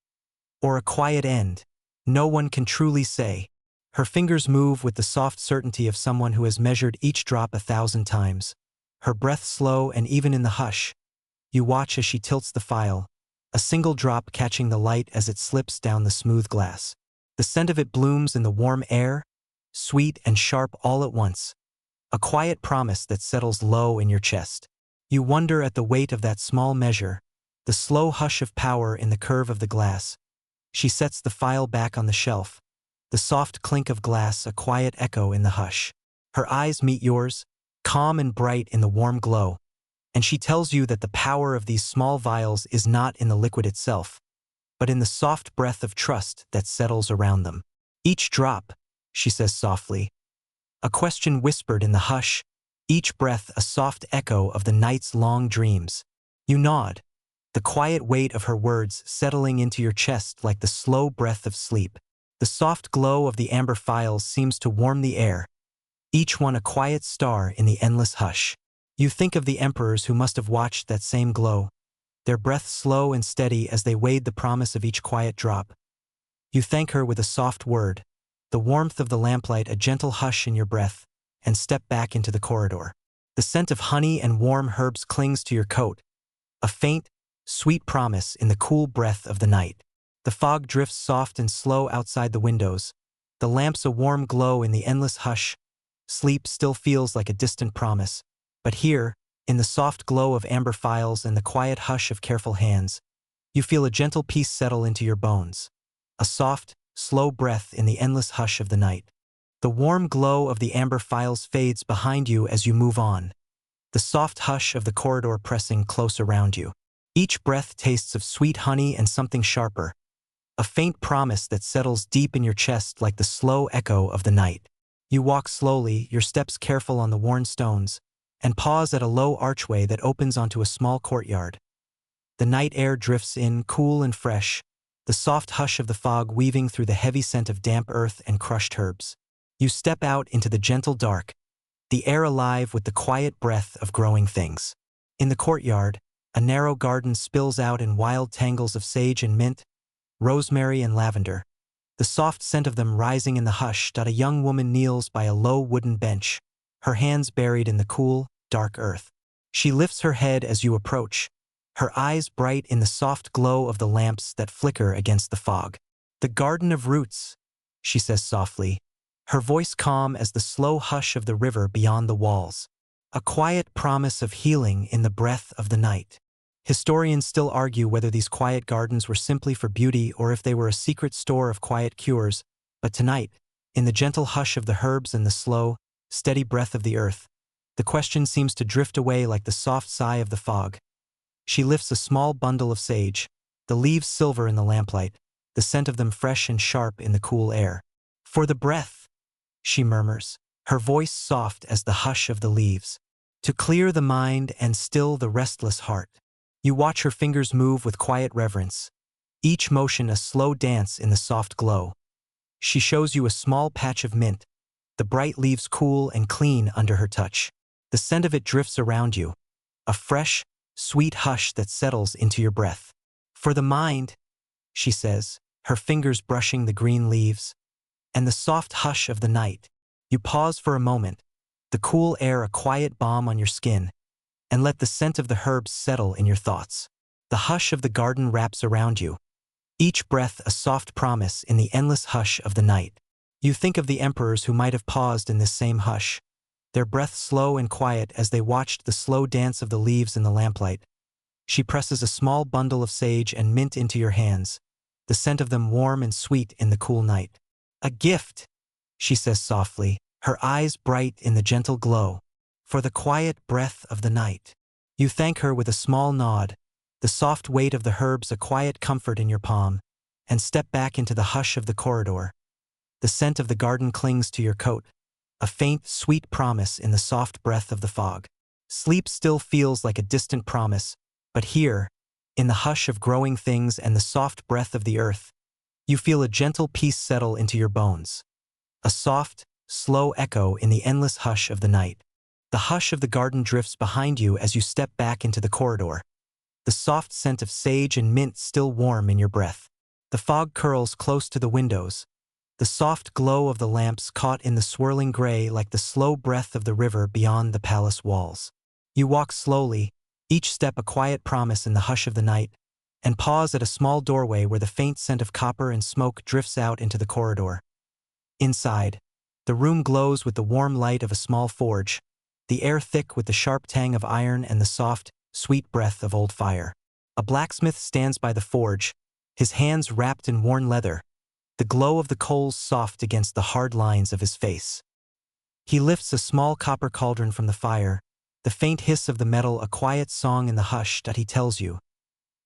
or a quiet end? No one can truly say. Her fingers move with the soft certainty of someone who has measured each drop 1,000 times. Her breath slow, and even in the hush, you watch as she tilts the phial, a single drop catching the light as it slips down the smooth glass. The scent of it blooms in the warm air, sweet and sharp all at once, a quiet promise that settles low in your chest. You wonder at the weight of that small measure, the slow hush of power in the curve of the glass. She sets the phial back on the shelf, the soft clink of glass a quiet echo in the hush. Her eyes meet yours, calm and bright in the warm glow, and she tells you that the power of these small vials is not in the liquid itself, but in the soft breath of trust that settles around them. Each drop, she says softly, a question whispered in the hush, each breath a soft echo of the night's long dreams. You nod, the quiet weight of her words settling into your chest like the slow breath of sleep. The soft glow of the amber phials seems to warm the air, each one a quiet star in the endless hush. You think of the emperors who must have watched that same glow, their breath slow and steady as they weighed the promise of each quiet drop. You thank her with a soft word, the warmth of the lamplight a gentle hush in your breath, and step back into the corridor. The scent of honey and warm herbs clings to your coat, a faint, sweet promise in the cool breath of the night. The fog drifts soft and slow outside the windows, the lamps a warm glow in the endless hush. Sleep still feels like a distant promise, but here, in the soft glow of amber phials and the quiet hush of careful hands, you feel a gentle peace settle into your bones, a soft, slow breath in the endless hush of the night. The warm glow of the amber phials fades behind you as you move on, the soft hush of the corridor pressing close around you. Each breath tastes of sweet honey and something sharper, a faint promise that settles deep in your chest like the slow echo of the night. You walk slowly, your steps careful on the worn stones, and pause at a low archway that opens onto a small courtyard. The night air drifts in, cool and fresh, the soft hush of the fog weaving through the heavy scent of damp earth and crushed herbs. You step out into the gentle dark, the air alive with the quiet breath of growing things. In the courtyard, a narrow garden spills out in wild tangles of sage and mint, rosemary and lavender, the soft scent of them rising in the hush. A young woman kneels by a low wooden bench, her hands buried in the cool, dark earth. She lifts her head as you approach, her eyes bright in the soft glow of the lamps that flicker against the fog. "The garden of roots," she says softly, her voice calm as the slow hush of the river beyond the walls. A quiet promise of healing in the breath of the night. Historians still argue whether these quiet gardens were simply for beauty or if they were a secret store of quiet cures, but tonight, in the gentle hush of the herbs and the slow, steady breath of the earth, the question seems to drift away like the soft sigh of the fog. She lifts a small bundle of sage, the leaves silver in the lamplight, the scent of them fresh and sharp in the cool air. "For the breath," she murmurs, her voice soft as the hush of the leaves. "To clear the mind and still the restless heart." You watch her fingers move with quiet reverence, each motion a slow dance in the soft glow. She shows you a small patch of mint, the bright leaves cool and clean under her touch. The scent of it drifts around you, a fresh, sweet hush that settles into your breath. "For the mind," she says, her fingers brushing the green leaves, and the soft hush of the night. You pause for a moment, the cool air a quiet balm on your skin, and let the scent of the herbs settle in your thoughts. The hush of the garden wraps around you, each breath a soft promise in the endless hush of the night. You think of the emperors who might have paused in this same hush, their breath slow and quiet as they watched the slow dance of the leaves in the lamplight. She presses a small bundle of sage and mint into your hands, the scent of them warm and sweet in the cool night. "A gift," she says softly, her eyes bright in the gentle glow, "for the quiet breath of the night." You thank her with a small nod, the soft weight of the herbs a quiet comfort in your palm, and step back into the hush of the corridor. The scent of the garden clings to your coat, a faint, sweet promise in the soft breath of the fog. Sleep still feels like a distant promise, but here, in the hush of growing things and the soft breath of the earth, you feel a gentle peace settle into your bones. A soft, slow echo in the endless hush of the night. The hush of the garden drifts behind you as you step back into the corridor, the soft scent of sage and mint still warm in your breath. The fog curls close to the windows, the soft glow of the lamps caught in the swirling gray like the slow breath of the river beyond the palace walls. You walk slowly, each step a quiet promise in the hush of the night, and pause at a small doorway where the faint scent of copper and smoke drifts out into the corridor. Inside, the room glows with the warm light of a small forge, the air thick with the sharp tang of iron and the soft, sweet breath of old fire. A blacksmith stands by the forge, his hands wrapped in worn leather, the glow of the coals soft against the hard lines of his face. He lifts a small copper cauldron from the fire, the faint hiss of the metal a quiet song in the hush that he tells you,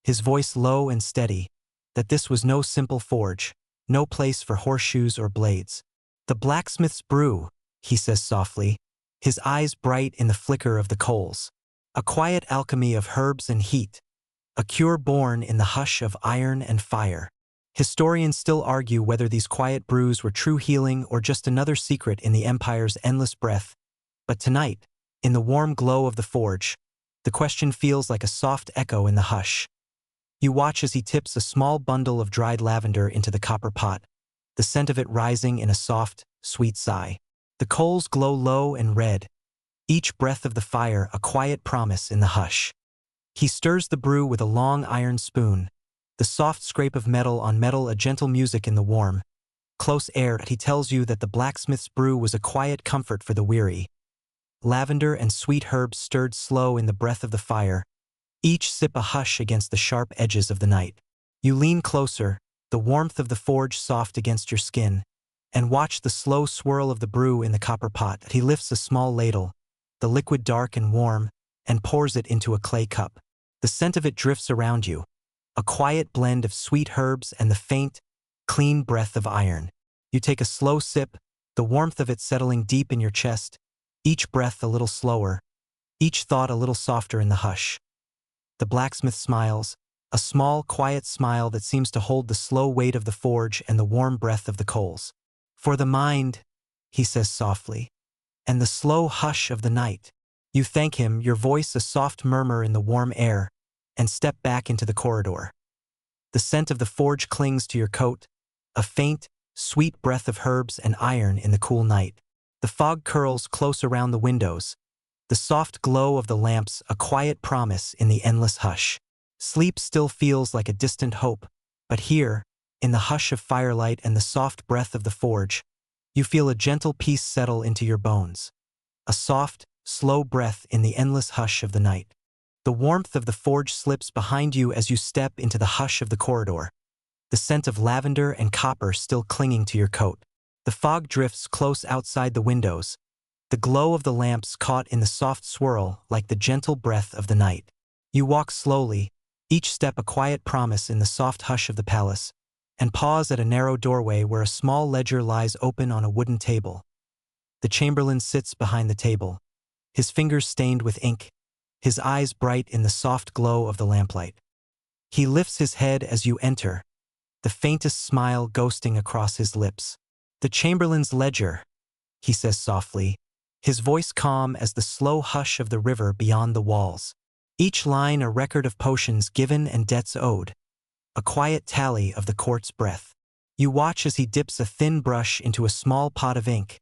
his voice low and steady, that this was no simple forge, no place for horseshoes or blades. "The blacksmith's brew," he says softly, his eyes bright in the flicker of the coals. "A quiet alchemy of herbs and heat, a cure born in the hush of iron and fire." Historians still argue whether these quiet brews were true healing or just another secret in the empire's endless breath, but tonight, in the warm glow of the forge, the question feels like a soft echo in the hush. You watch as he tips a small bundle of dried lavender into the copper pot, the scent of it rising in a soft, sweet sigh. The coals glow low and red, each breath of the fire a quiet promise in the hush. He stirs the brew with a long iron spoon, the soft scrape of metal on metal a gentle music in the warm, close air. He tells you that the blacksmith's brew was a quiet comfort for the weary. Lavender and sweet herbs stirred slow in the breath of the fire, each sip a hush against the sharp edges of the night. You lean closer, the warmth of the forge soft against your skin, and watch the slow swirl of the brew in the copper pot. He lifts a small ladle, the liquid dark and warm, and pours it into a clay cup. The scent of it drifts around you, a quiet blend of sweet herbs and the faint, clean breath of iron. You take a slow sip, the warmth of it settling deep in your chest, each breath a little slower, each thought a little softer in the hush. The blacksmith smiles, a small, quiet smile that seems to hold the slow weight of the forge and the warm breath of the coals. "For the mind," he says softly, "and the slow hush of the night." You thank him, your voice a soft murmur in the warm air, and step back into the corridor. The scent of the forge clings to your coat, a faint, sweet breath of herbs and iron in the cool night. The fog curls close around the windows, the soft glow of the lamps a quiet promise in the endless hush. Sleep still feels like a distant hope, but here, in the hush of firelight and the soft breath of the forge, you feel a gentle peace settle into your bones. A soft, slow breath in the endless hush of the night. The warmth of the forge slips behind you as you step into the hush of the corridor, the scent of lavender and copper still clinging to your coat. The fog drifts close outside the windows, the glow of the lamps caught in the soft swirl like the gentle breath of the night. You walk slowly, each step a quiet promise in the soft hush of the palace, and pause at a narrow doorway where a small ledger lies open on a wooden table. The chamberlain sits behind the table, his fingers stained with ink, his eyes bright in the soft glow of the lamplight. He lifts his head as you enter, the faintest smile ghosting across his lips. "The chamberlain's ledger," he says softly, his voice calm as the slow hush of the river beyond the walls. Each line a record of potions given and debts owed, a quiet tally of the court's breath. You watch as he dips a thin brush into a small pot of ink,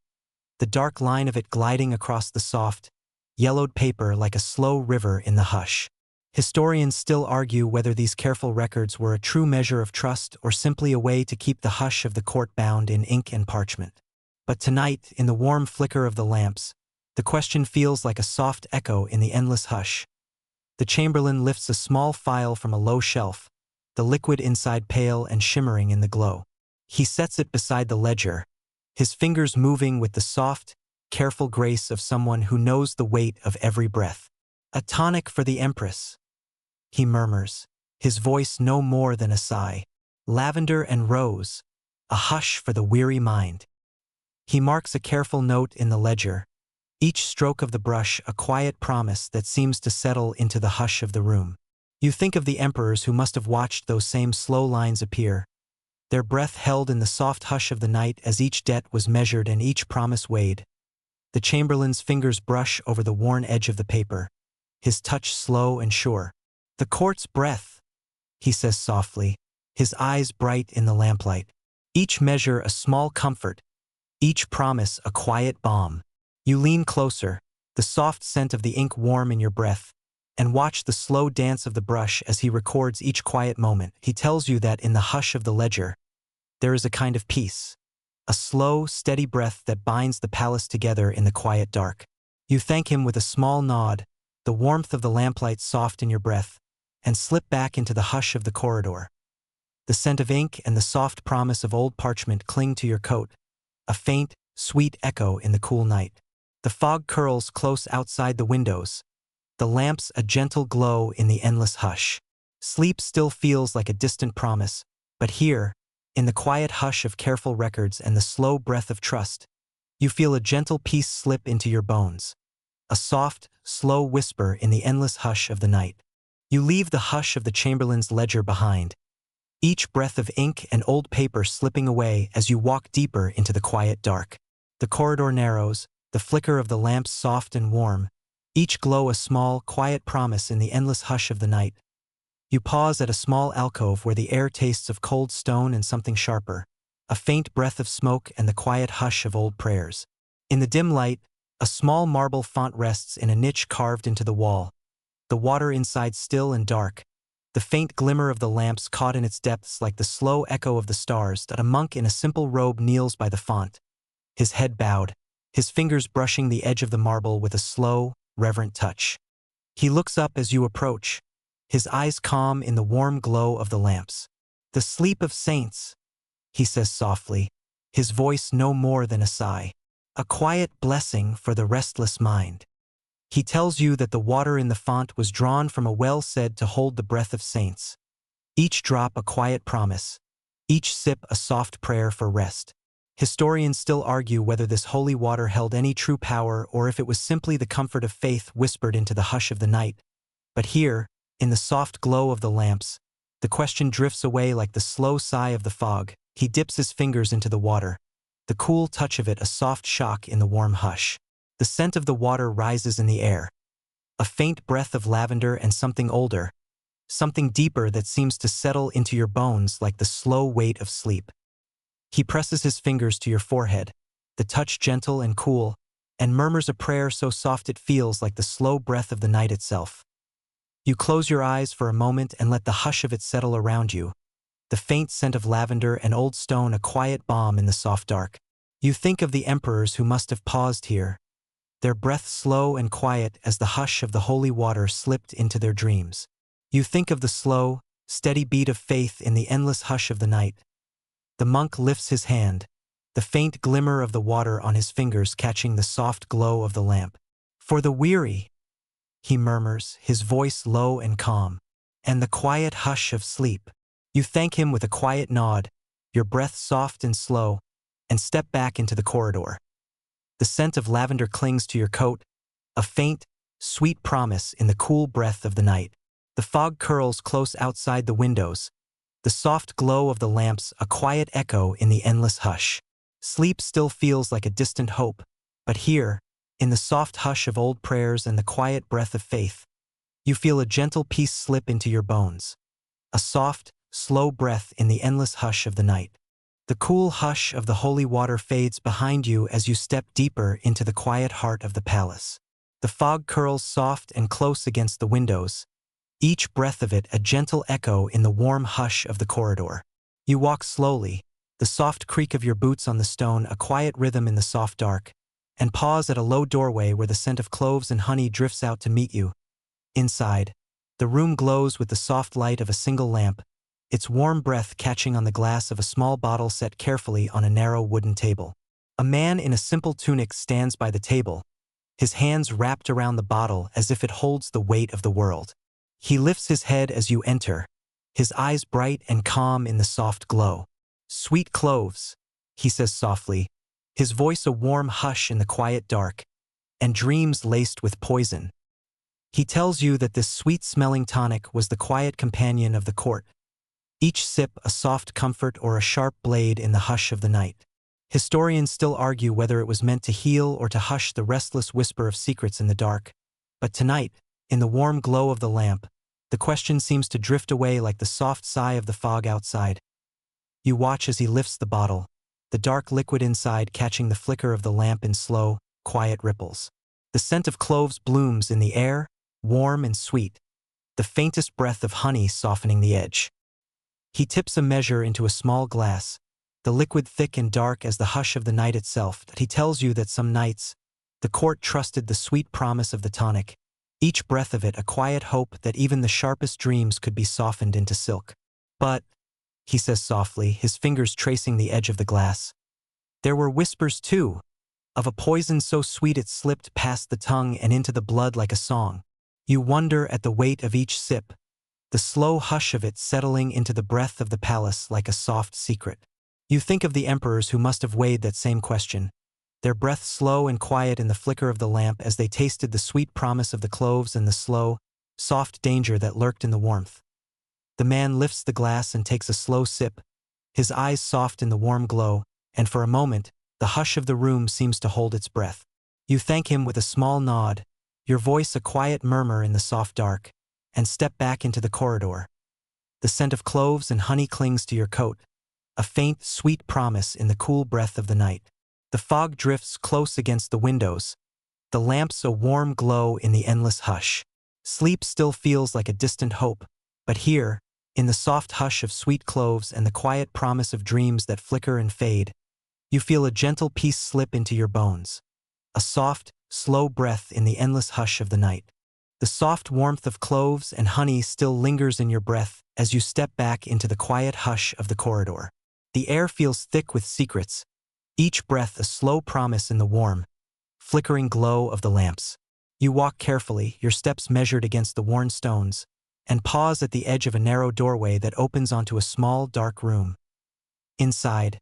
the dark line of it gliding across the soft, yellowed paper like a slow river in the hush. Historians still argue whether these careful records were a true measure of trust or simply a way to keep the hush of the court bound in ink and parchment. But tonight, in the warm flicker of the lamps, the question feels like a soft echo in the endless hush. The chamberlain lifts a small phial from a low shelf, the liquid inside pale and shimmering in the glow. He sets it beside the ledger, his fingers moving with the soft, careful grace of someone who knows the weight of every breath. "A tonic for the Empress," he murmurs, his voice no more than a sigh. "Lavender and rose, a hush for the weary mind." He marks a careful note in the ledger, each stroke of the brush a quiet promise that seems to settle into the hush of the room. You think of the emperors who must have watched those same slow lines appear, their breath held in the soft hush of the night as each debt was measured and each promise weighed. The chamberlain's fingers brush over the worn edge of the paper, his touch slow and sure. "The court's breath," he says softly, his eyes bright in the lamplight. Each measure a small comfort, each promise a quiet balm. You lean closer, the soft scent of the ink warm in your breath, and watch the slow dance of the brush as he records each quiet moment. He tells you that in the hush of the ledger, there is a kind of peace, a slow, steady breath that binds the palace together in the quiet dark. You thank him with a small nod, the warmth of the lamplight soft in your breath, and slip back into the hush of the corridor. The scent of ink and the soft promise of old parchment cling to your coat, a faint, sweet echo in the cool night. The fog curls close outside the windows, the lamps a gentle glow in the endless hush. Sleep still feels like a distant promise, but here, in the quiet hush of careful records and the slow breath of trust, you feel a gentle peace slip into your bones, a soft, slow whisper in the endless hush of the night. You leave the hush of the chamberlain's ledger behind, each breath of ink and old paper slipping away as you walk deeper into the quiet dark. The corridor narrows, the flicker of the lamps soft and warm, each glow a small, quiet promise in the endless hush of the night. You pause at a small alcove where the air tastes of cold stone and something sharper, a faint breath of smoke and the quiet hush of old prayers. In the dim light, a small marble font rests in a niche carved into the wall, the water inside still and dark, the faint glimmer of the lamps caught in its depths like the slow echo of the stars. That a monk in a simple robe kneels by the font, his head bowed, his fingers brushing the edge of the marble with a slow, reverent touch. He looks up as you approach, his eyes calm in the warm glow of the lamps. "The sleep of saints," he says softly, his voice no more than a sigh. "A quiet blessing for the restless mind." He tells you that the water in the font was drawn from a well said to hold the breath of saints, each drop a quiet promise, each sip a soft prayer for rest. Historians still argue whether this holy water held any true power or if it was simply the comfort of faith whispered into the hush of the night. But here, in the soft glow of the lamps, the question drifts away like the slow sigh of the fog. He dips his fingers into the water, the cool touch of it a soft shock in the warm hush. The scent of the water rises in the air, a faint breath of lavender and something older, something deeper that seems to settle into your bones like the slow weight of sleep. He presses his fingers to your forehead, the touch gentle and cool, and murmurs a prayer so soft it feels like the slow breath of the night itself. You close your eyes for a moment and let the hush of it settle around you, the faint scent of lavender and old stone a quiet balm in the soft dark. You think of the emperors who must have paused here, their breath slow and quiet as the hush of the holy water slipped into their dreams. You think of the slow, steady beat of faith in the endless hush of the night. The monk lifts his hand, the faint glimmer of the water on his fingers catching the soft glow of the lamp. "For the weary," he murmurs, his voice low and calm, "and the quiet hush of sleep." You thank him with a quiet nod, your breath soft and slow, and step back into the corridor. The scent of lavender clings to your coat, a faint, sweet promise in the cool breath of the night. The fog curls close outside the windows, the soft glow of the lamps a quiet echo in the endless hush. Sleep still feels like a distant hope, but here, in the soft hush of old prayers and the quiet breath of faith, you feel a gentle peace slip into your bones, a soft, slow breath in the endless hush of the night. The cool hush of the holy water fades behind you as you step deeper into the quiet heart of the palace. The fog curls soft and close against the windows, each breath of it a gentle echo in the warm hush of the corridor. You walk slowly, the soft creak of your boots on the stone a quiet rhythm in the soft dark, and pause at a low doorway where the scent of cloves and honey drifts out to meet you. Inside, The room glows with the soft light of a single lamp, its warm breath catching on the glass of a small bottle set carefully on a narrow wooden table. A man in a simple tunic stands by the table, his hands wrapped around the bottle as if it holds the weight of the world. He lifts his head as you enter, his eyes bright and calm in the soft glow. "Sweet cloves," he says softly, his voice a warm hush in the quiet dark, "and dreams laced with poison." He tells you that this sweet-smelling tonic was the quiet companion of the court, each sip a soft comfort or a sharp blade in the hush of the night. Historians still argue whether it was meant to heal or to hush the restless whisper of secrets in the dark. But tonight, in the warm glow of the lamp, the question seems to drift away like the soft sigh of the fog outside. You watch as he lifts the bottle, the dark liquid inside catching the flicker of the lamp in slow, quiet ripples. The scent of cloves blooms in the air, warm and sweet, the faintest breath of honey softening the edge. He tips a measure into a small glass, the liquid thick and dark as the hush of the night itself. He tells you that some nights, the court trusted the sweet promise of the tonic, each breath of it a quiet hope that even the sharpest dreams could be softened into silk. "But," he says softly, his fingers tracing the edge of the glass, "there were whispers too, of a poison so sweet it slipped past the tongue and into the blood like a song." You wonder at the weight of each sip, the slow hush of it settling into the breath of the palace like a soft secret. You think of the emperors who must have weighed that same question, their breath slow and quiet in the flicker of the lamp as they tasted the sweet promise of the cloves and the slow, soft danger that lurked in the warmth. The man lifts the glass and takes a slow sip, his eyes soft in the warm glow, and for a moment, the hush of the room seems to hold its breath. You thank him with a small nod, your voice a quiet murmur in the soft dark, and step back into the corridor. The scent of cloves and honey clings to your coat, a faint, sweet promise in the cool breath of the night. The fog drifts close against the windows, the lamps a warm glow in the endless hush. Sleep still feels like a distant hope, but here, in the soft hush of sweet cloves and the quiet promise of dreams that flicker and fade, you feel a gentle peace slip into your bones, a soft, slow breath in the endless hush of the night. The soft warmth of cloves and honey still lingers in your breath as you step back into the quiet hush of the corridor. The air feels thick with secrets, each breath a slow promise in the warm, flickering glow of the lamps. You walk carefully, your steps measured against the worn stones, and pause at the edge of a narrow doorway that opens onto a small, dark room. Inside,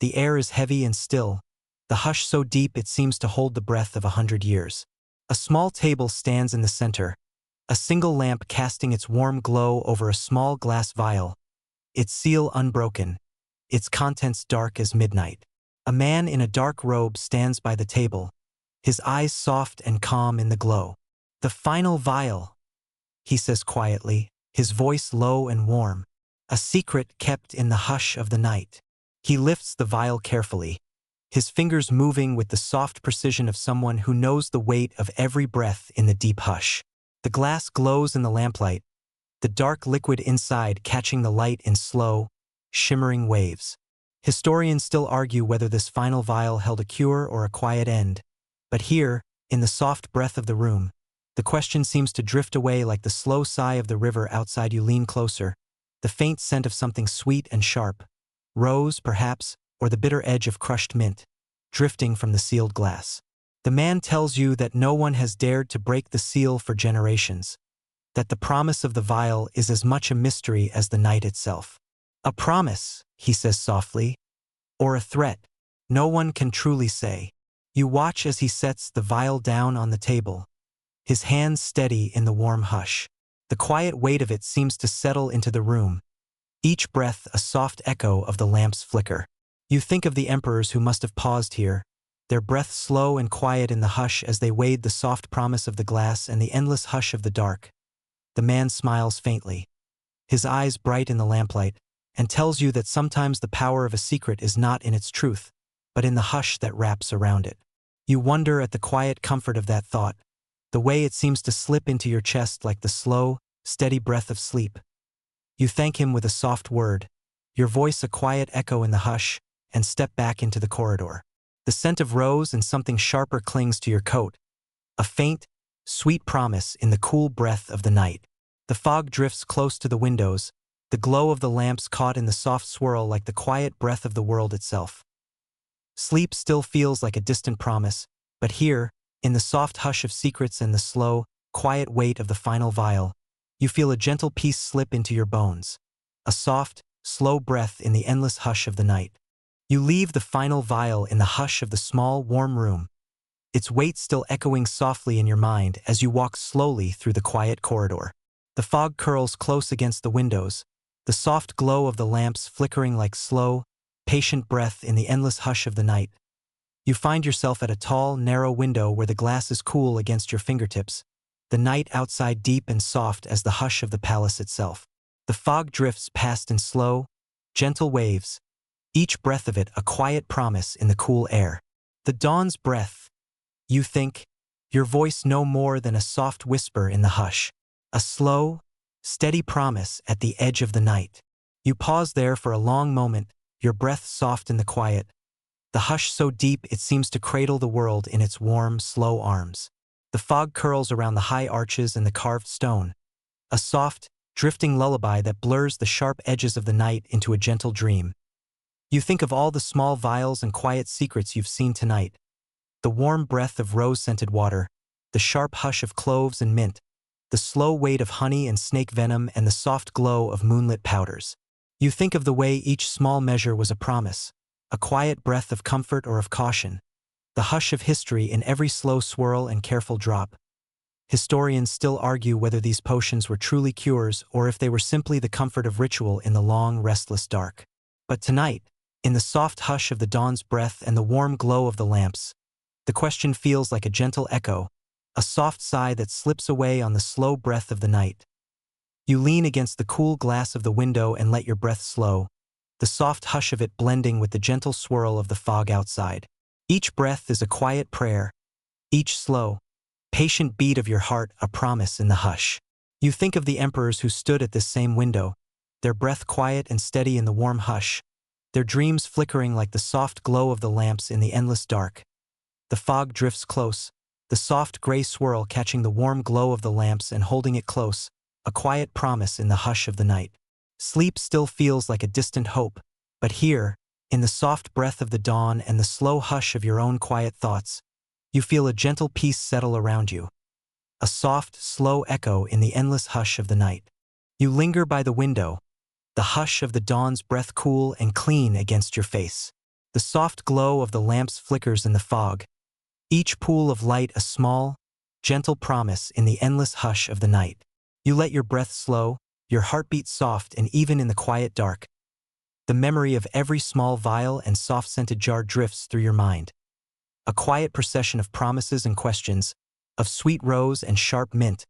the air is heavy and still, the hush so deep it seems to hold the breath of 100 years. A small table stands in the center, a single lamp casting its warm glow over a small glass vial, its seal unbroken, its contents dark as midnight. A man in a dark robe stands by the table, his eyes soft and calm in the glow. "The final vial," he says quietly, his voice low and warm, "a secret kept in the hush of the night." He lifts the vial carefully, his fingers moving with the soft precision of someone who knows the weight of every breath in the deep hush. The glass glows in the lamplight, the dark liquid inside catching the light in slow, shimmering waves. Historians still argue whether this final vial held a cure or a quiet end, but here, in the soft breath of the room, the question seems to drift away like the slow sigh of the river outside. You lean closer, the faint scent of something sweet and sharp, rose, perhaps, or the bitter edge of crushed mint, drifting from the sealed glass. The man tells you that no one has dared to break the seal for generations, that the promise of the vial is as much a mystery as the night itself. "A promise," he says softly, "or a threat, no one can truly say." You watch as he sets the vial down on the table, his hands steady in the warm hush. The quiet weight of it seems to settle into the room, each breath a soft echo of the lamp's flicker. You think of the emperors who must have paused here, their breath slow and quiet in the hush as they weighed the soft promise of the glass and the endless hush of the dark. The man smiles faintly, his eyes bright in the lamplight, and tells you that sometimes the power of a secret is not in its truth, but in the hush that wraps around it. You wonder at the quiet comfort of that thought, the way it seems to slip into your chest like the slow, steady breath of sleep. You thank him with a soft word, your voice a quiet echo in the hush, and step back into the corridor. The scent of rose and something sharper clings to your coat, a faint, sweet promise in the cool breath of the night. The fog drifts close to the windows, the glow of the lamps caught in the soft swirl like the quiet breath of the world itself. Sleep still feels like a distant promise, but here, in the soft hush of secrets and the slow, quiet weight of the final vial, you feel a gentle peace slip into your bones. A soft, slow breath in the endless hush of the night. You leave the final vial in the hush of the small, warm room, its weight still echoing softly in your mind as you walk slowly through the quiet corridor. The fog curls close against the windows, the soft glow of the lamps flickering like slow, patient breath in the endless hush of the night. You find yourself at a tall, narrow window where the glass is cool against your fingertips, the night outside deep and soft as the hush of the palace itself. The fog drifts past in slow, gentle waves, each breath of it a quiet promise in the cool air. The dawn's breath, you think, your voice no more than a soft whisper in the hush. A slow, steady promise at the edge of the night. You pause there for a long moment, your breath soft in the quiet, the hush so deep it seems to cradle the world in its warm, slow arms. The fog curls around the high arches and the carved stone, a soft, drifting lullaby that blurs the sharp edges of the night into a gentle dream. You think of all the small vials and quiet secrets you've seen tonight. The warm breath of rose-scented water, the sharp hush of cloves and mint, the slow weight of honey and snake venom and the soft glow of moonlit powders. You think of the way each small measure was a promise, a quiet breath of comfort or of caution, the hush of history in every slow swirl and careful drop. Historians still argue whether these potions were truly cures or if they were simply the comfort of ritual in the long, restless dark. But tonight, in the soft hush of the dawn's breath and the warm glow of the lamps, the question feels like a gentle echo, a soft sigh that slips away on the slow breath of the night. You lean against the cool glass of the window and let your breath slow, the soft hush of it blending with the gentle swirl of the fog outside. Each breath is a quiet prayer, each slow, patient beat of your heart a promise in the hush. You think of the emperors who stood at this same window, their breath quiet and steady in the warm hush, their dreams flickering like the soft glow of the lamps in the endless dark. The fog drifts close, the soft gray swirl catching the warm glow of the lamps and holding it close, a quiet promise in the hush of the night. Sleep still feels like a distant hope, but here, in the soft breath of the dawn and the slow hush of your own quiet thoughts, you feel a gentle peace settle around you. A soft, slow echo in the endless hush of the night. You linger by the window, the hush of the dawn's breath cool and clean against your face. The soft glow of the lamps flickers in the fog, each pool of light a small, gentle promise in the endless hush of the night. You let your breath slow, your heartbeat soft, and even in the quiet dark, the memory of every small vial and soft-scented jar drifts through your mind. A quiet procession of promises and questions, of sweet rose and sharp mint,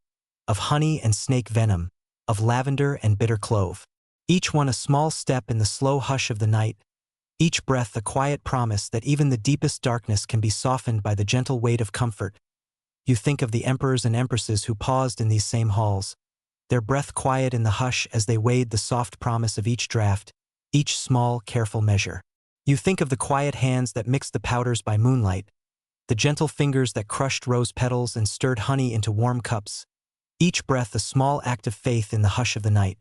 of honey and snake venom, of lavender and bitter clove. Each one a small step in the slow hush of the night, each breath a quiet promise that even the deepest darkness can be softened by the gentle weight of comfort. You think of the emperors and empresses who paused in these same halls, their breath quiet in the hush as they weighed the soft promise of each draft, each small, careful measure. You think of the quiet hands that mixed the powders by moonlight, the gentle fingers that crushed rose petals and stirred honey into warm cups, each breath a small act of faith in the hush of the night.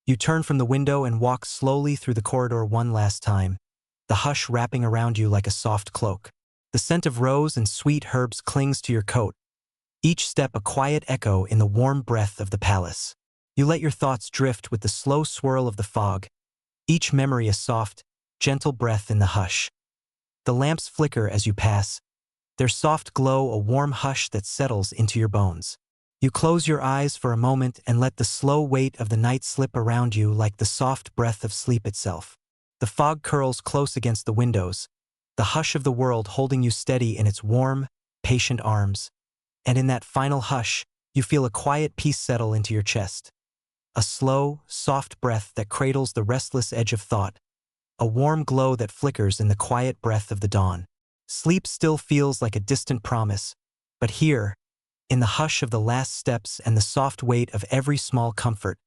You turn from the window and walk slowly through the corridor one last time, the hush wrapping around you like a soft cloak. The scent of rose and sweet herbs clings to your coat, each step a quiet echo in the warm breath of the palace. You let your thoughts drift with the slow swirl of the fog, each memory a soft, gentle breath in the hush. The lamps flicker as you pass, their soft glow a warm hush that settles into your bones. You close your eyes for a moment and let the slow weight of the night slip around you like the soft breath of sleep itself. The fog curls close against the windows, the hush of the world holding you steady in its warm, patient arms. And in that final hush, you feel a quiet peace settle into your chest. A slow, soft breath that cradles the restless edge of thought, a warm glow that flickers in the quiet breath of the dawn. Sleep still feels like a distant promise, but here, in the hush of the last steps and the soft weight of every small comfort,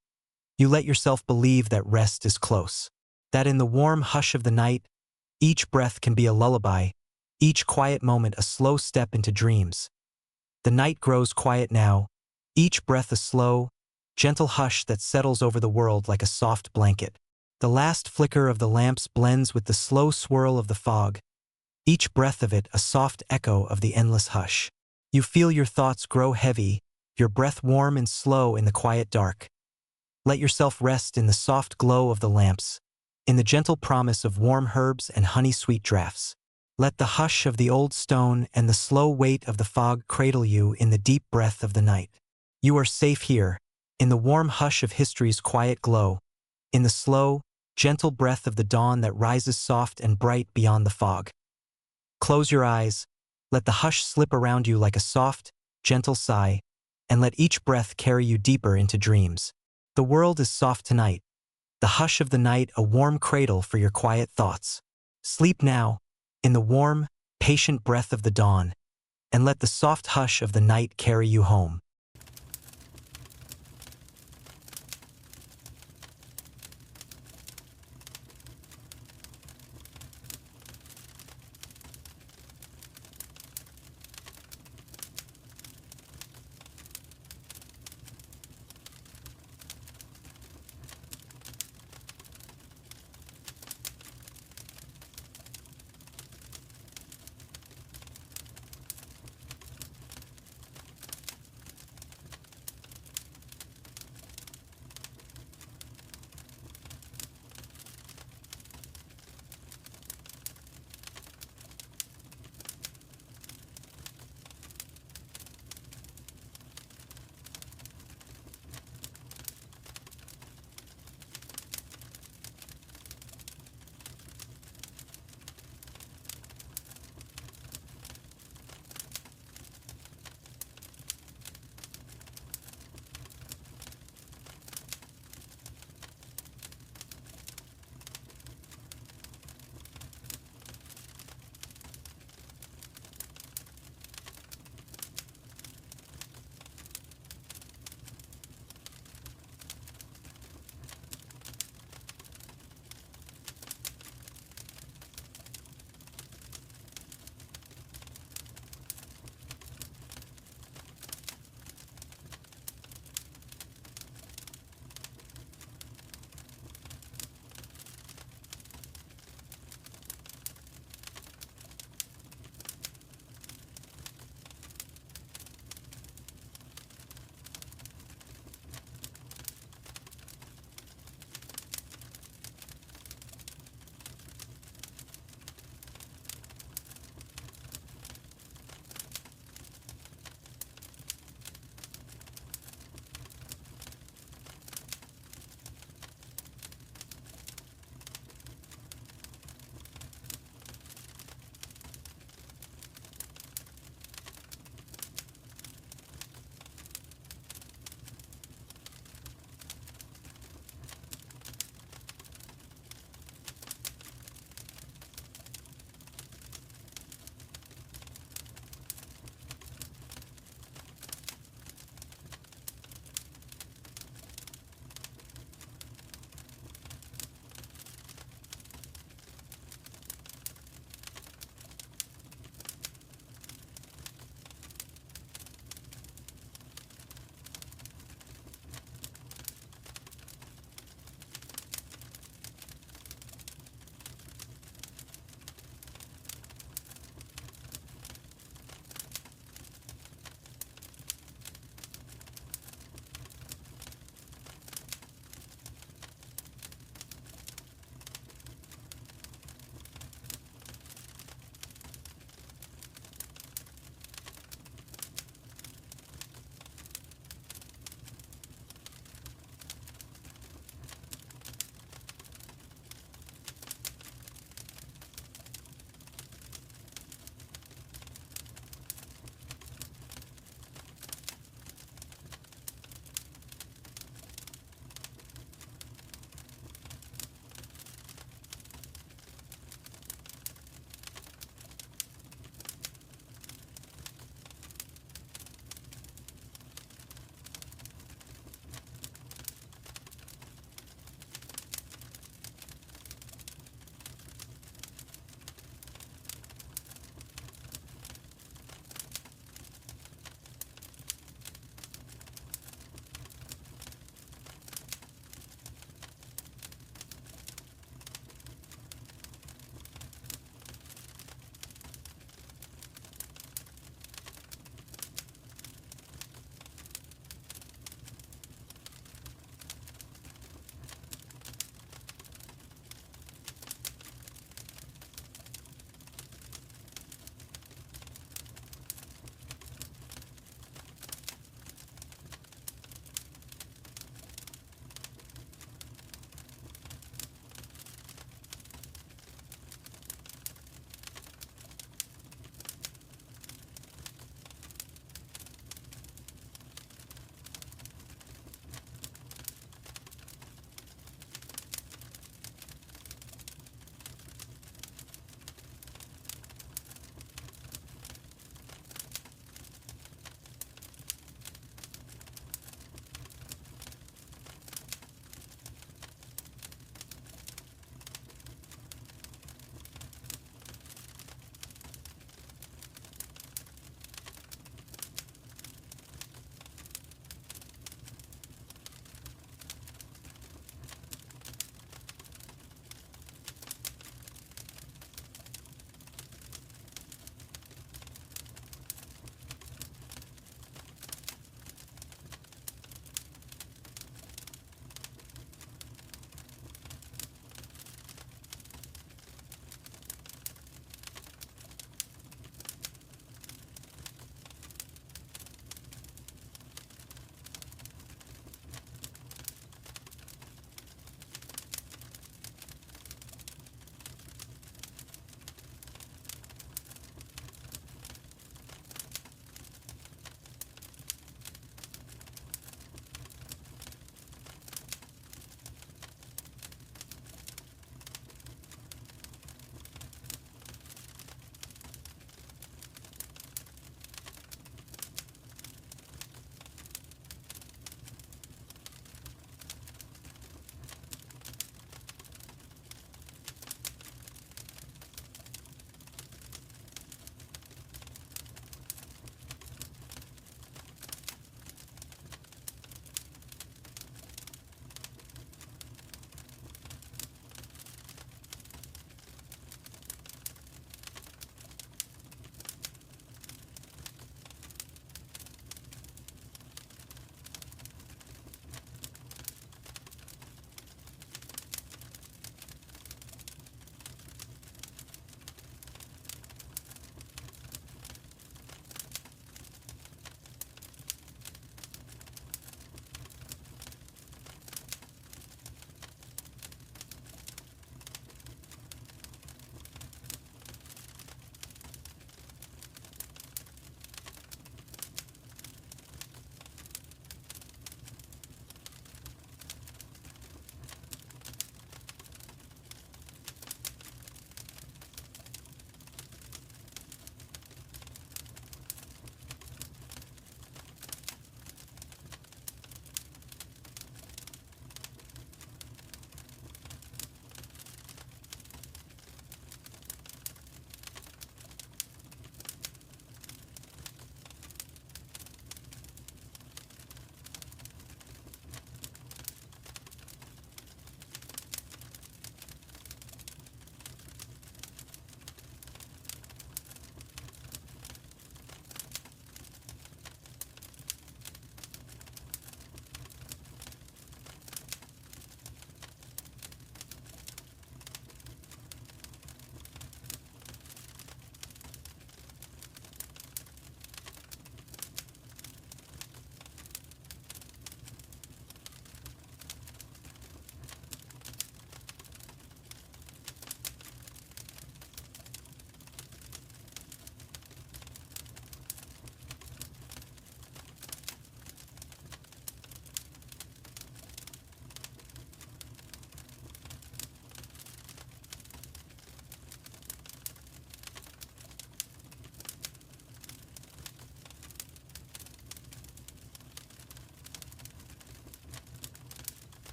you let yourself believe that rest is close. That in the warm hush of the night, each breath can be a lullaby, each quiet moment a slow step into dreams. The night grows quiet now, each breath a slow, gentle hush that settles over the world like a soft blanket. The last flicker of the lamps blends with the slow swirl of the fog, each breath of it a soft echo of the endless hush. You feel your thoughts grow heavy, your breath warm and slow in the quiet dark. Let yourself rest in the soft glow of the lamps, in the gentle promise of warm herbs and honey-sweet draughts. Let the hush of the old stone and the slow weight of the fog cradle you in the deep breath of the night. You are safe here, in the warm hush of history's quiet glow, in the slow, gentle breath of the dawn that rises soft and bright beyond the fog. Close your eyes, let the hush slip around you like a soft, gentle sigh, and let each breath carry you deeper into dreams. The world is soft tonight, the hush of the night a warm cradle for your quiet thoughts. Sleep now, in the warm, patient breath of the dawn, and let the soft hush of the night carry you home.